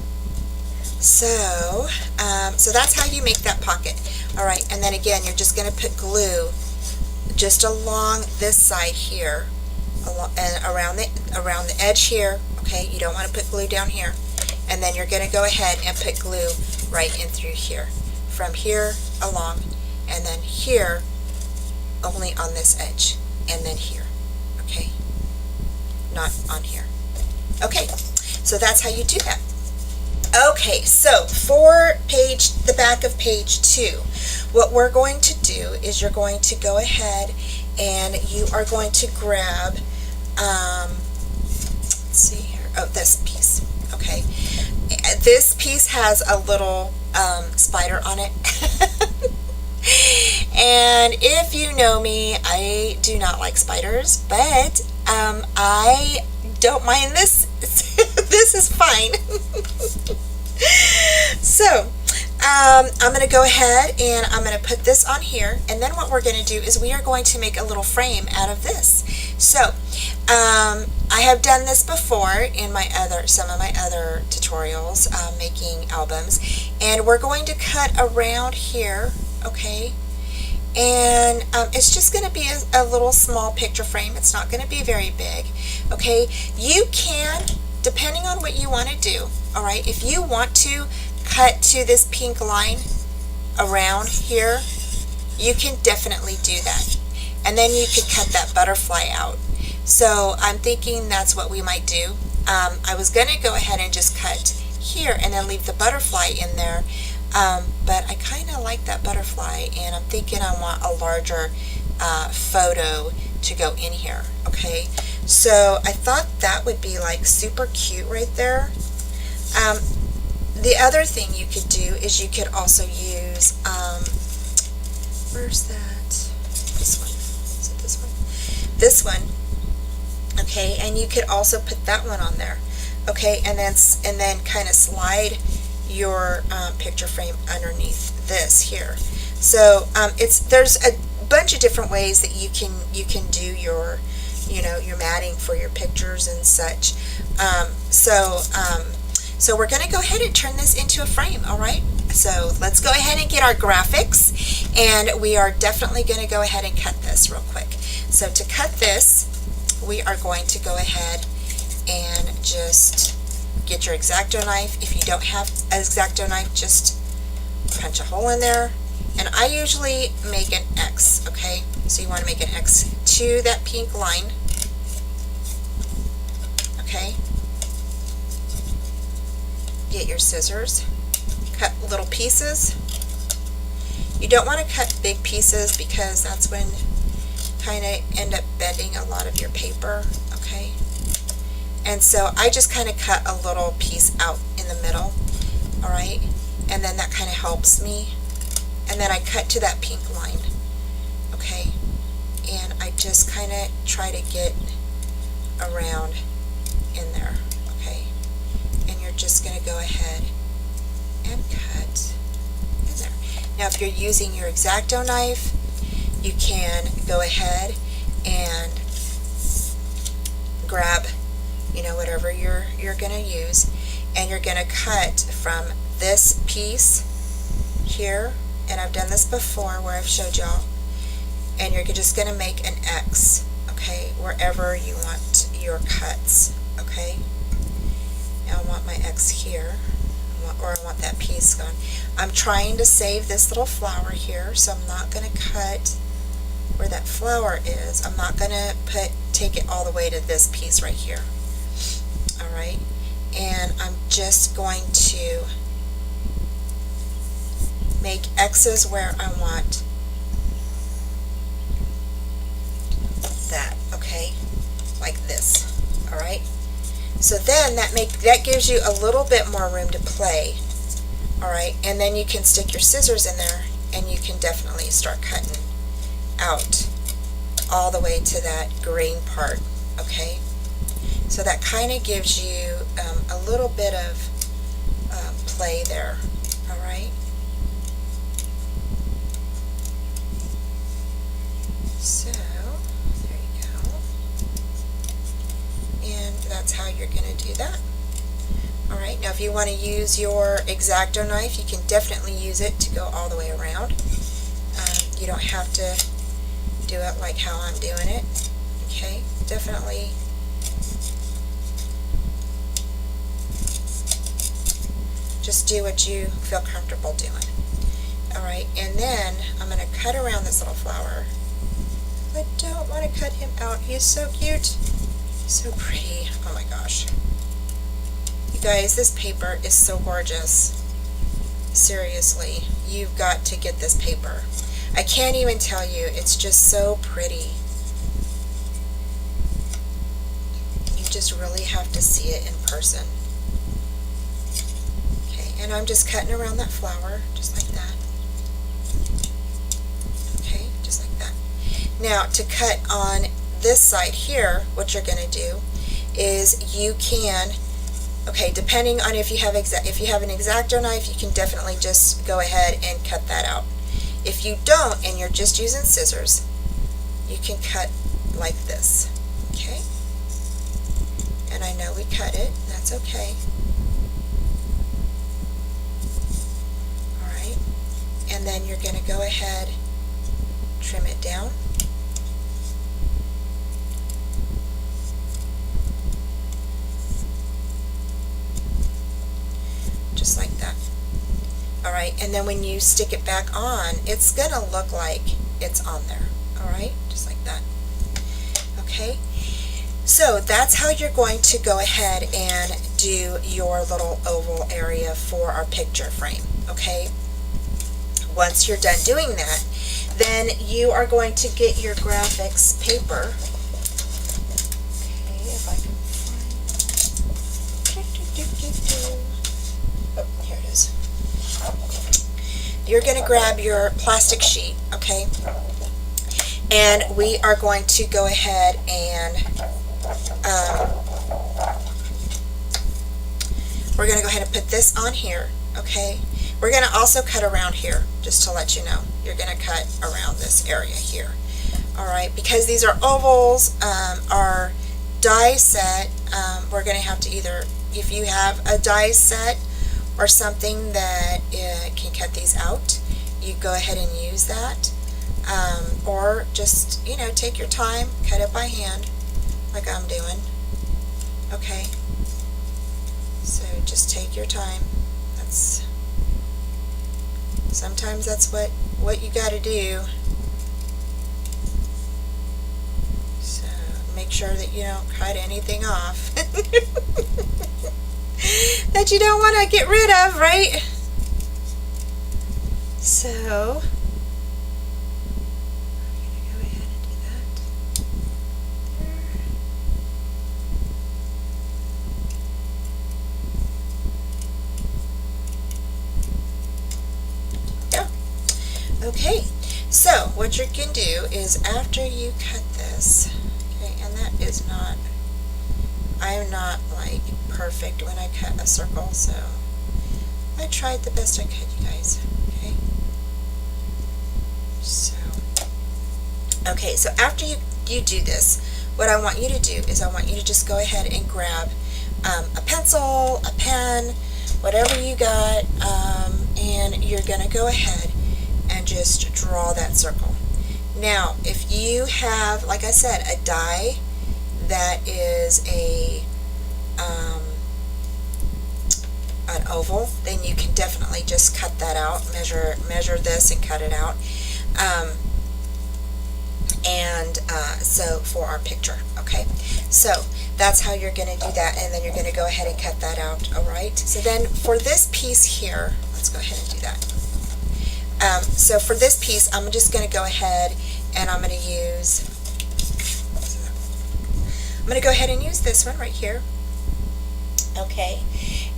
that's how you make that pocket. All right, and then again, you're just going to put glue just along this side here, and around the edge here. Okay, you don't want to put glue down here, and then you're going to go ahead and put glue right in through here, from here along, and then here only on this edge, and then here, okay, not on here. Okay, so that's how you do that. Okay, so for the back of page 2, what we're going to do is you're going to go ahead and you are going to grab, let's see here, oh, this piece, okay. This piece has a little spider on it. And if you know me, I do not like spiders, but I don't mind this. This is fine. So I'm going to go ahead and I'm going to put this on here, and then what we're going to do is we are going to make a little frame out of this. So I have done this before in some of my other tutorials, making albums, and we're going to cut around here, okay, and it's just going to be a little small picture frame. It's not going to be very big, okay. You can, depending on what you want to do, all right, if you want to cut to this pink line around here, you can definitely do that, and then you could cut that butterfly out. So I'm thinking that's what we might do. I was going to go ahead and just cut here and then leave the butterfly in there, but I kind of like that butterfly, and I'm thinking I want a larger photo to go in here, okay. So I thought that would be like super cute right there. The other thing you could do is you could also use, where's that? This one. Is it this one? This one. Okay, and you could also put that one on there. okay, and then kind of slide your picture frame underneath this here. So there's a bunch of different ways that you can do your your matting for your pictures and such. So we're going to go ahead and turn this into a frame. All right, so let's go ahead and get our graphics, and we are definitely going to go ahead and cut this real quick. So to cut this, we are going to go ahead and just get your X-Acto knife. If you don't have an X-Acto knife, just punch a hole in there, and I usually make an X. Okay, so you want to make an X to that pink line. Okay, get your scissors, cut little pieces. You don't want to cut big pieces because that's when kind of end up bending a lot of your paper. Okay, and so I just kind of cut a little piece out in the middle. All right, and then that kind of helps me, and then I cut to that pink line. Okay, and I just kind of try to get around in there. Okay, and you're just going to go ahead and cut in there. Now if you're using your X-Acto knife, you can go ahead and grab whatever you're going to use, and you're going to cut from this piece here, and I've done this before where I've showed y'all, and you're just going to make an X, okay, wherever you want your cuts. Okay, now I want my X here, or I want that piece gone. I'm trying to save this little flower here, so I'm not going to cut where that flower is. I'm not going to take it all the way to this piece right here. All right, and I'm just going to make X's where I want that. Okay, like this. All right, so then that gives you a little bit more room to play. All right, and then you can stick your scissors in there, and you can definitely start cutting out all the way to that green part. Okay, so that kind of gives you a little bit of play there. All right, so there you go, and that's how you're going to do that. All right, now if you want to use your X-Acto knife, you can definitely use it to go all the way around. You don't have to do it like how I'm doing it. Okay, definitely just do what you feel comfortable doing. All right, and then I'm going to cut around this little flower. I don't want to cut him out. He is so cute, so pretty. Oh my gosh. You guys, this paper is so gorgeous. Seriously, you've got to get this paper. I can't even tell you, it's just so pretty. You just really have to see it in person. Okay, and I'm just cutting around that flower, just like that. Okay, just like that. Now, to cut on this side here, what you're going to do is you can, okay, depending on if you have an X-Acto knife, you can definitely just go ahead and cut that out. If you don't, and you're just using scissors, you can cut like this. Okay, and I know we cut it, that's okay. All right, and then you're going to go ahead, trim it down. Just like that. All right, and then when you stick it back on, it's going to look like it's on there. All right, just like that. Okay, so that's how you're going to go ahead and do your little oval area for our picture frame. Okay, once you're done doing that, then you are going to get your graphics paper. Okay, if I can find it. Oh, here it is. You're going to grab your plastic sheet, okay, and we are going to go ahead and we're going to go ahead and put this on here, okay? We're going to also cut around here, just to let you know. You're going to cut around this area here. Alright, because these are ovals, our die set, we're going to have to either, if you have a die set or something that can cut these out, you go ahead and use that. Or just, you know, take your time, cut it by hand, like I'm doing. Okay? So just take your time. Sometimes that's what you got to do. So make sure that you don't cut anything off that you don't want to get rid of, right? So I'm going to go ahead and do that. Okay, so what you're going to do is after you cut this, okay, and that is not, I'm not like perfect when I cut a circle, so I tried the best I could, you guys, okay? So, okay, so after you do this, what I want you to do is I want you to just go ahead and grab a pencil, a pen, whatever you got, and you're going to go ahead and just draw that circle. Now, if you have, like I said, a die that is an oval, then you can definitely just cut that out, measure this and cut it out. So for our picture, okay? So that's how you're going to do that, and then you're going to go ahead and cut that out, alright? So then for this piece here, let's go ahead and do that. So for this piece, I'm just going to go ahead and I'm going to go ahead and use this one right here. Okay.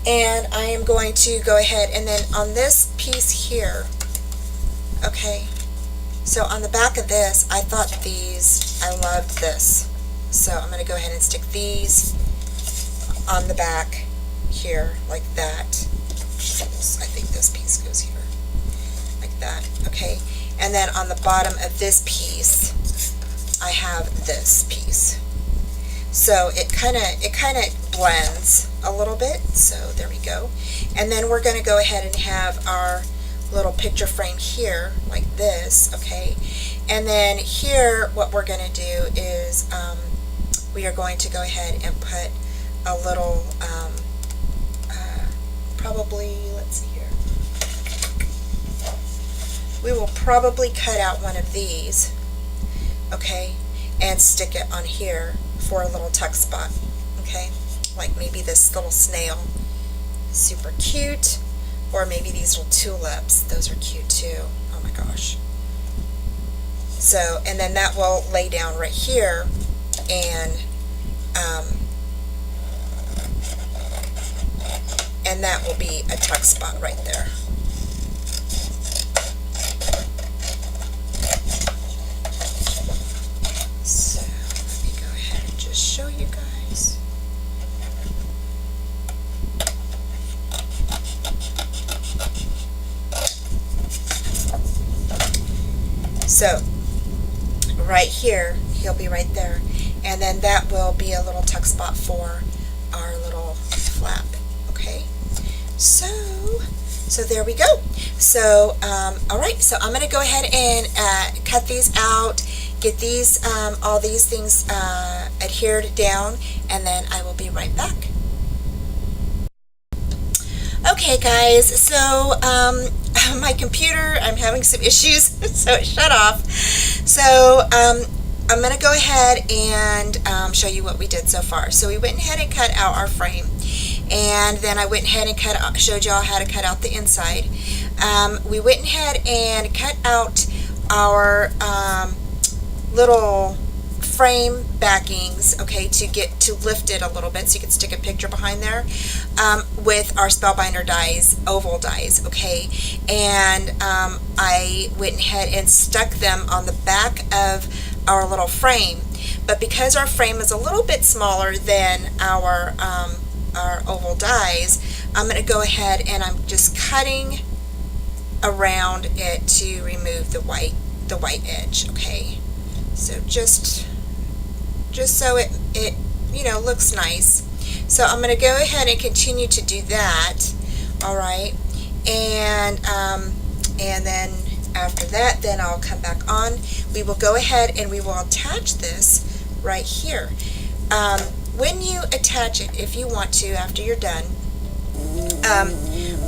And I am going to go ahead and then on this piece here, okay, so on the back of this, I thought I loved this. So I'm going to go ahead and stick these on the back here like that. I think this piece goes here. That, okay, and then on the bottom of this piece I have this piece, so it kind of blends a little bit, so there we go. And then we're going to go ahead and have our little picture frame here like this, okay, and then here what we're going to do is we are going to go ahead and put a little probably, let's see here, we will probably cut out one of these, okay, and stick it on here for a little tuck spot, okay, like maybe this little snail, super cute, or maybe these little tulips, those are cute too, oh my gosh. So, and then that will lay down right here, and that will be a tuck spot right there. So let me go ahead and just show you guys. So right here, he'll be right there, and then that will be a little tuck spot for our little flap. Okay, so there we go. So alright, so I'm going to go ahead and cut these out, get these all these things adhered down, and then I will be right back. Okay guys, so my computer, I'm having some issues, so it shut off. So I'm going to go ahead and show you what we did so far. So we went ahead and cut out our frame, and then I went ahead and showed y'all how to cut out the inside. We went ahead and cut out our little frame backings, okay, to lift it a little bit so you can stick a picture behind there, with our Spellbinder dies, oval dies, okay, and I went ahead and stuck them on the back of our little frame. But because our frame is a little bit smaller than our oval dies, I'm going to go ahead and I'm just cutting around it to remove the white edge. Okay, so just so it you know, looks nice. So I'm going to go ahead and continue to do that. All right, and then after that, then I'll come back on. We will go ahead and we will attach this right here. When you attach it, if you want to, after you're done,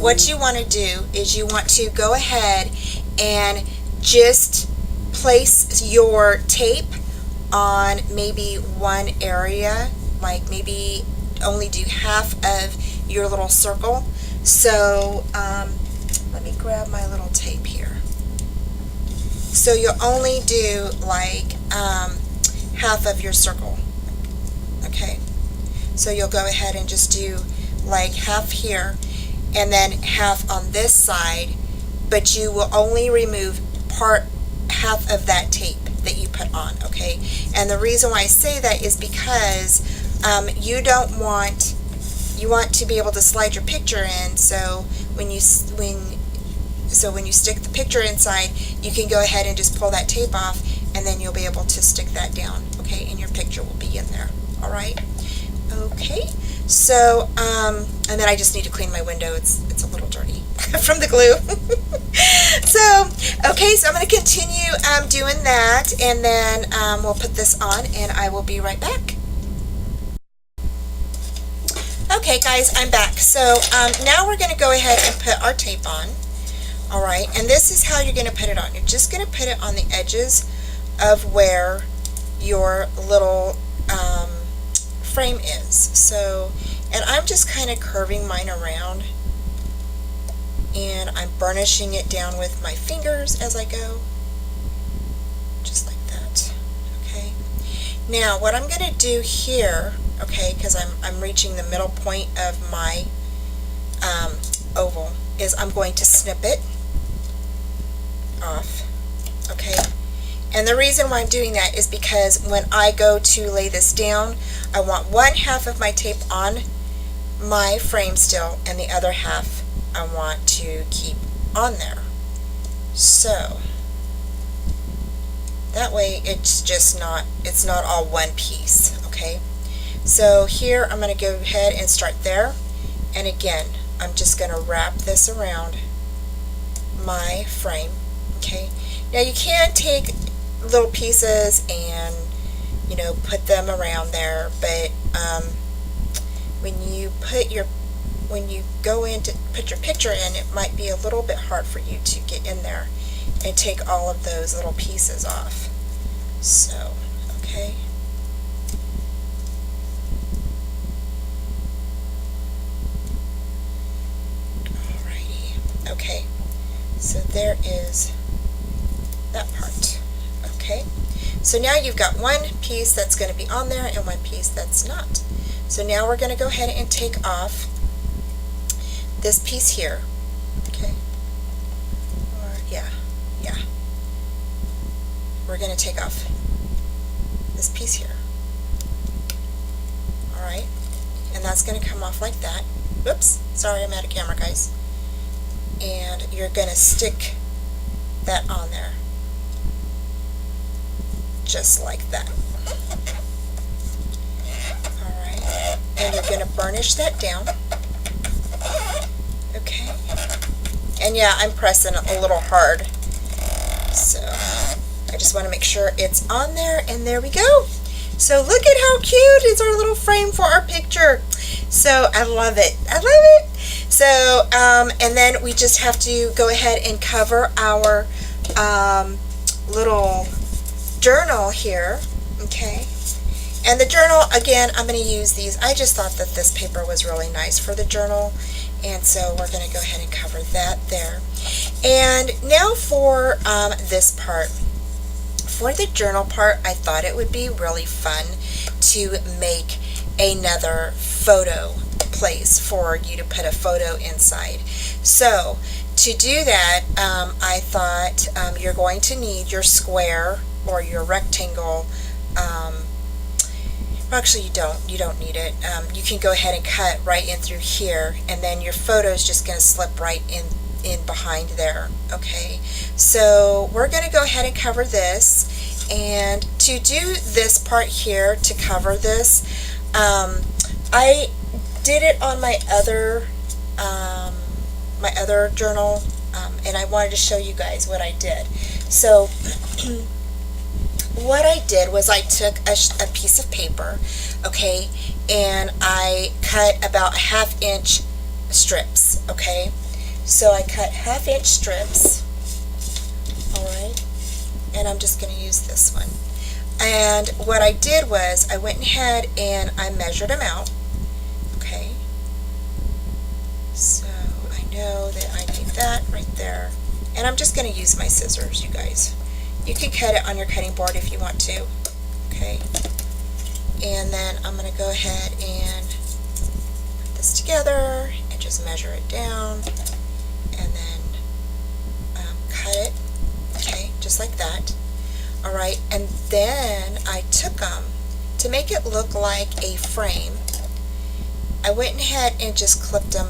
what you want to do is you want to go ahead and just place your tape on maybe one area, like maybe only do half of your little circle. So let me grab my little tape here. So you'll only do like half of your circle. Okay, so you'll go ahead and just do like half here and then half on this side, but you will only remove half of that tape that you put on. Okay, and the reason why I say that is because you want to be able to slide your picture in, so when you stick the picture inside, you can go ahead and just pull that tape off, and then you'll be able to stick that down. Okay, and your picture will be in there. All right. Okay. So and then I just need to clean my window. It's a little dirty from the glue. So okay, so I'm going to continue doing that, and then we'll put this on, and I will be right back. Okay guys, I'm back. So now we're going to go ahead and put our tape on. Alright, and this is how you're going to put it on. You're just going to put it on the edges of where your little frame is. So, and I'm just kind of curving mine around, and I'm burnishing it down with my fingers as I go, just like that. Okay, now what I'm going to do here, okay, because I'm reaching the middle point of my oval, is I'm going to snip it off. Okay, and the reason why I'm doing that is because when I go to lay this down, I want one half of my tape on my frame still, and the other half I want to keep on there. So that way it's not all one piece. Okay, so here I'm going to go ahead and start there, and again I'm just going to wrap this around my frame. Okay, now you can take little pieces and, you know, put them around there, but when you go in to put your picture in, it might be a little bit hard for you to get in there and take all of those little pieces off. So, okay. Alrighty. Okay. So there is that part. Okay. So now you've got one piece that's going to be on there and one piece that's not. So now we're going to go ahead and take off this piece here. Okay. Or yeah. We're going to take off this piece here. Alright. And that's going to come off like that. Oops. Sorry, I'm out of camera, guys. And you're going to stick that on there. Just like that. Alright. And you're going to burnish that down. Okay. And yeah, I'm pressing a little hard. So I just want to make sure it's on there, and there we go. So look at how cute is our little frame for our picture. So I love it. I love it. So and then we just have to go ahead and cover our little journal here. Okay. And the journal, again, I'm going to use these. I just thought that this paper was really nice for the journal, and so we're going to go ahead and cover that there. And now for this part. For the journal part, I thought it would be really fun to make another photo place for you to put a photo inside. So to do that, I thought you're going to need your square or your rectangle Actually, you don't need it. You can go ahead and cut right in through here, and then your photo is just going to slip right in behind there. Okay, so we're going to go ahead and cover this, and to do this part here, to cover this, I did it on my other journal, and I wanted to show you guys what I did. So what I did was I took a piece of paper, okay, and I cut about 1/2 inch strips, okay. So I cut 1/2 inch strips, alright, and I'm just going to use this one. And what I did was I went ahead and I measured them out, okay. So I know that I need that right there, and I'm just going to use my scissors, you guys. You can cut it on your cutting board if you want to, okay. And then I'm going to go ahead and put this together and just measure it down, and then cut it, okay, just like that. Alright, and then I took them to make it look like a frame. I went ahead and just clipped them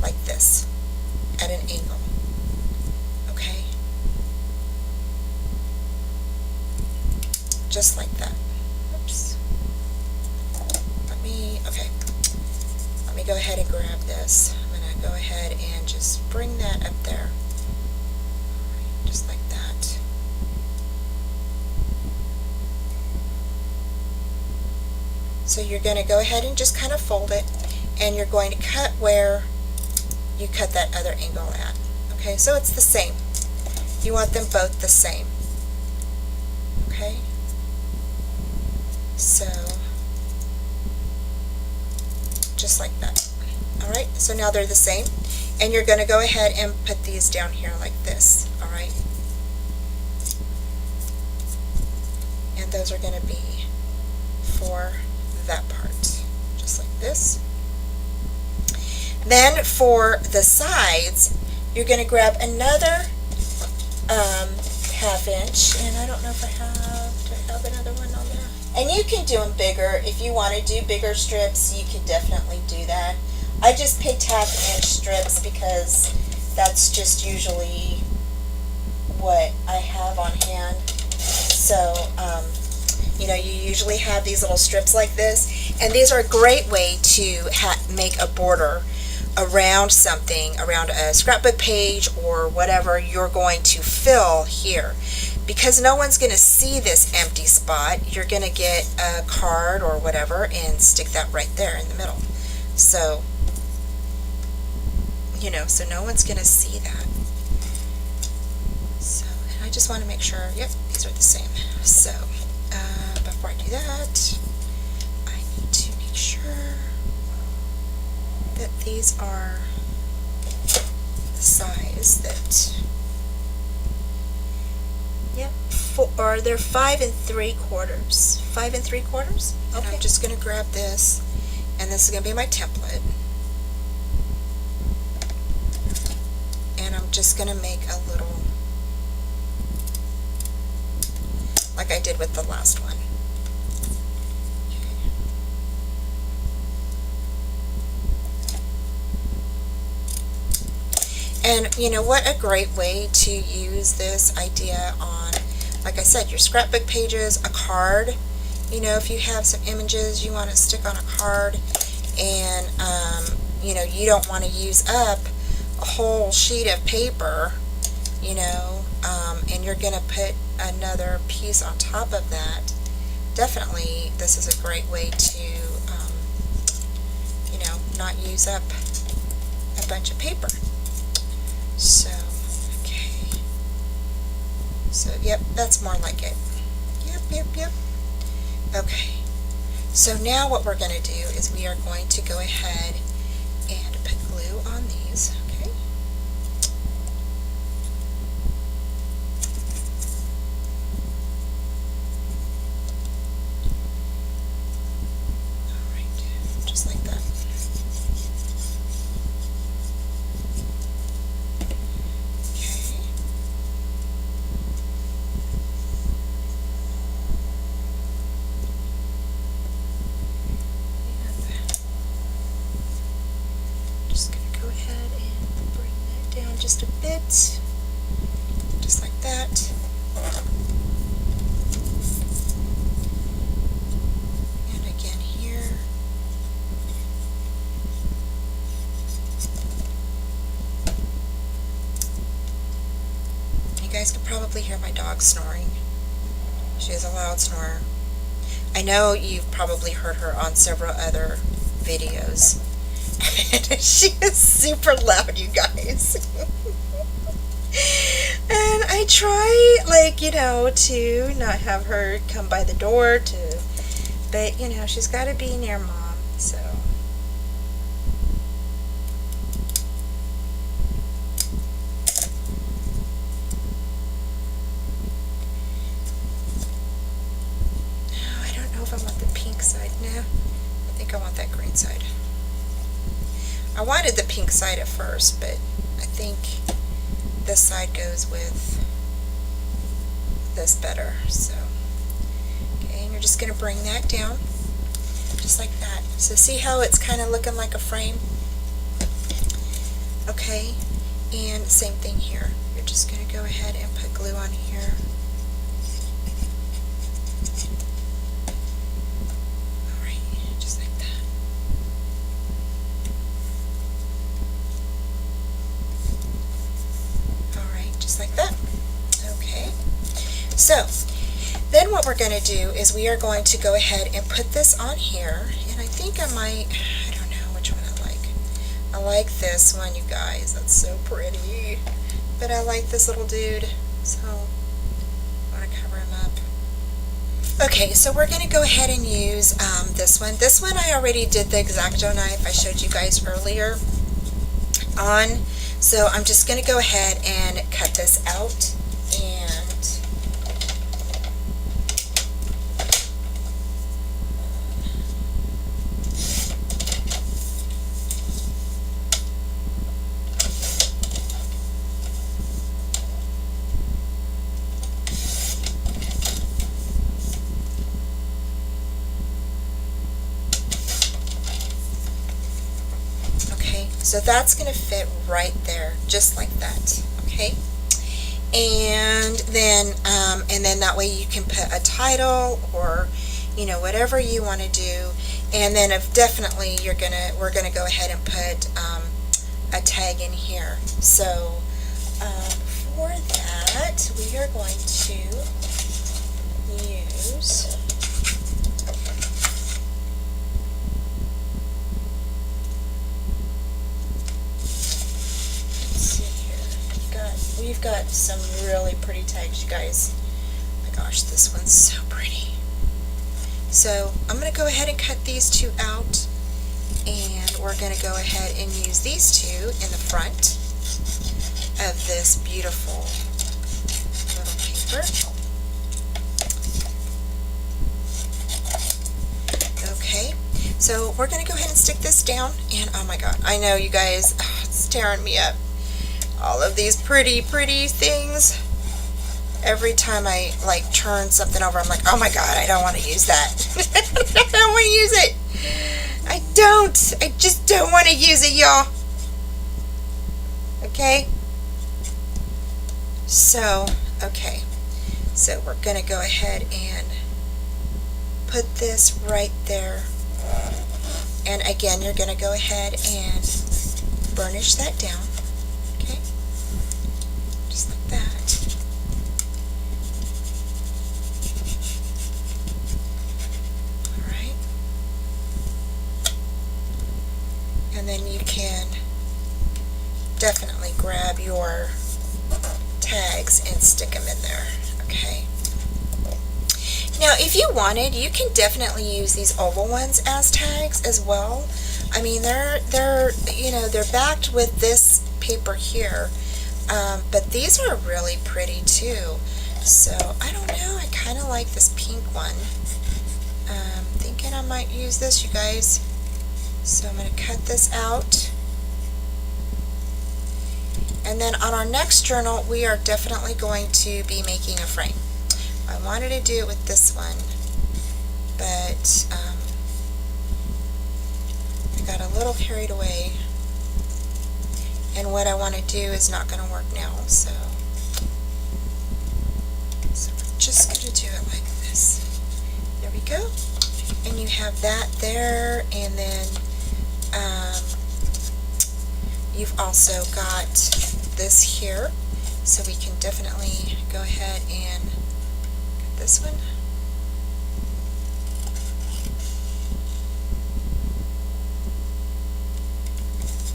like this at an angle, okay, just like that. Oops. Let me go ahead and grab this. I'm going to go ahead and just bring that up there, just like that. So you're going to go ahead and just kind of fold it, and you're going to cut where you cut that other angle at. Okay, so it's the same. You want them both the same. Okay, so just like that. Alright, so now they're the same, and you're going to go ahead and put these down here like this. Alright, and those are going to be for that part, just like this. Then for the sides, you're going to grab another 1/2 inch, and I don't know if do I have another one on there? And you can do them bigger. If you want to do bigger strips, you can definitely do that. I just picked 1/2 inch strips because that's just usually what I have on hand. So, you know, you usually have these little strips like this, and these are a great way to make a border around something, around a scrapbook page or whatever you're going to fill here. Because no one's going to see this empty spot, you're going to get a card or whatever and stick that right there in the middle. So, you know, so no one's going to see that. So, and I just want to make sure, yep, these are the same. So, before I do that, I need to make sure that these are the size that, yep, or they're 5 3/4. 5 3/4. Okay. And I'm just going to grab this, and this is going to be my template. And I'm just going to make a little, like I did with the last one. And you know what, a great way to use this idea on, like I said, your scrapbook pages, a card. You know, if you have some images you want to stick on a card, and you know, you don't want to use up a whole sheet of paper, you know, and you're going to put another piece on top of that, definitely this is a great way to, you know, not use up a bunch of paper. So, okay. So, yep, that's more like it. Yep. Okay. So now what we're going to do is we are going to go ahead and put glue on these. Okay. Alright, just like that. just a bit, just like that. And again here. You guys could probably hear my dog snoring. She is a loud snorer. I know you've probably heard her on several other videos. She is super loud, you guys. And I try, like, you know, to not have her come by the door but, you know, she's got to be near Mom, so. I don't know if I want the pink side now. I think I want that green side. I wanted the pink side at first, but I think this side goes with this better. So, okay, and you're just going to bring that down, just like that. So see how it's kind of looking like a frame? Okay, and same thing here. You're just going to go ahead and put glue on here. Like that. Okay, so then what we're going to do is we are going to go ahead and put this on here, and I think I don't know which one I like. I like this one, you guys. That's so pretty, but I like this little dude, so I want to cover him up. Okay, so we're going to go ahead and use this one. This one I already did the X-Acto knife I showed you guys earlier on. So I'm just going to go ahead and cut this out, and so that's going to fit right there, just like that, okay? And then that way you can put a title or, you know, whatever you want to do. And then definitely we're gonna go ahead and put a tag in here. So for that, we are going to use we've got some really pretty tags, you guys. Oh my gosh, this one's so pretty. So I'm going to go ahead and cut these two out, and we're going to go ahead and use these two in the front of this beautiful little paper. Okay, so we're going to go ahead and stick this down, and oh my god, I know you guys, it's tearing me up. All of these pretty things. Every time I like turn something over, I'm like, oh my god, I don't want to use that. I don't want to use it. I just don't want to use it, y'all. Okay? So, okay. So we're going to go ahead and put this right there. And again, you're going to go ahead and burnish that down. Just like that. Alright. And then you can definitely grab your tags and stick them in there. Okay. Now, if you wanted, you can definitely use these oval ones as tags as well. I mean, they're you know, they're backed with this paper here. But these are really pretty too. So I don't know, I kind of like this pink one. Thinking I might use this, you guys. So I'm going to cut this out. And then on our next journal, we are definitely going to be making a frame. I wanted to do it with this one, but I got a little carried away. And what I want to do is not going to work now, so we're just going to do it like this. There we go. And you have that there, and then you've also got this here, so we can definitely go ahead and get this one.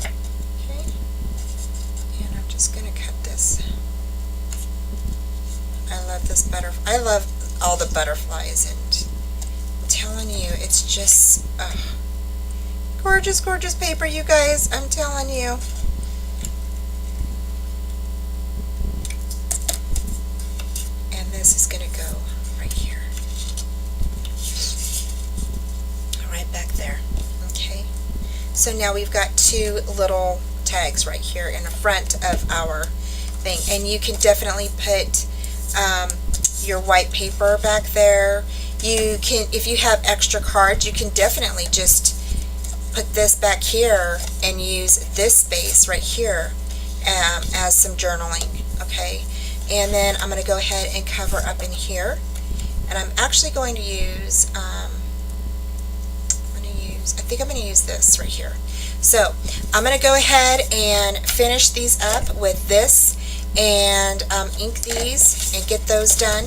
Okay, and I'm just going to cut this. I love this butterfly. I love all the butterflies, and I'm telling you, it's just gorgeous, gorgeous paper, you guys. I'm telling you. And this is going to go right here. Right back there. Okay. So now we've got two little tags right here in the front of our thing. And you can definitely put your white paper back there. You can, if you have extra cards, you can definitely just put this back here and use this space right here as some journaling. Okay, and then I'm going to go ahead and cover up in here, and I'm actually going to use I think I'm going to use this right here. So I'm going to go ahead and finish these up with this and ink these and get those done,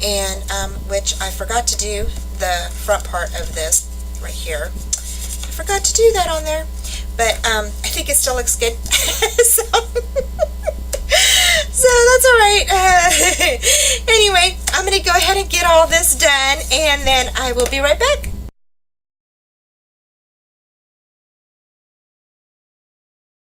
and which I forgot to do the front part of this right here. I forgot to do that on there, but I think it still looks good. So that's all right. Anyway, I'm going to go ahead and get all this done, and then I will be right back.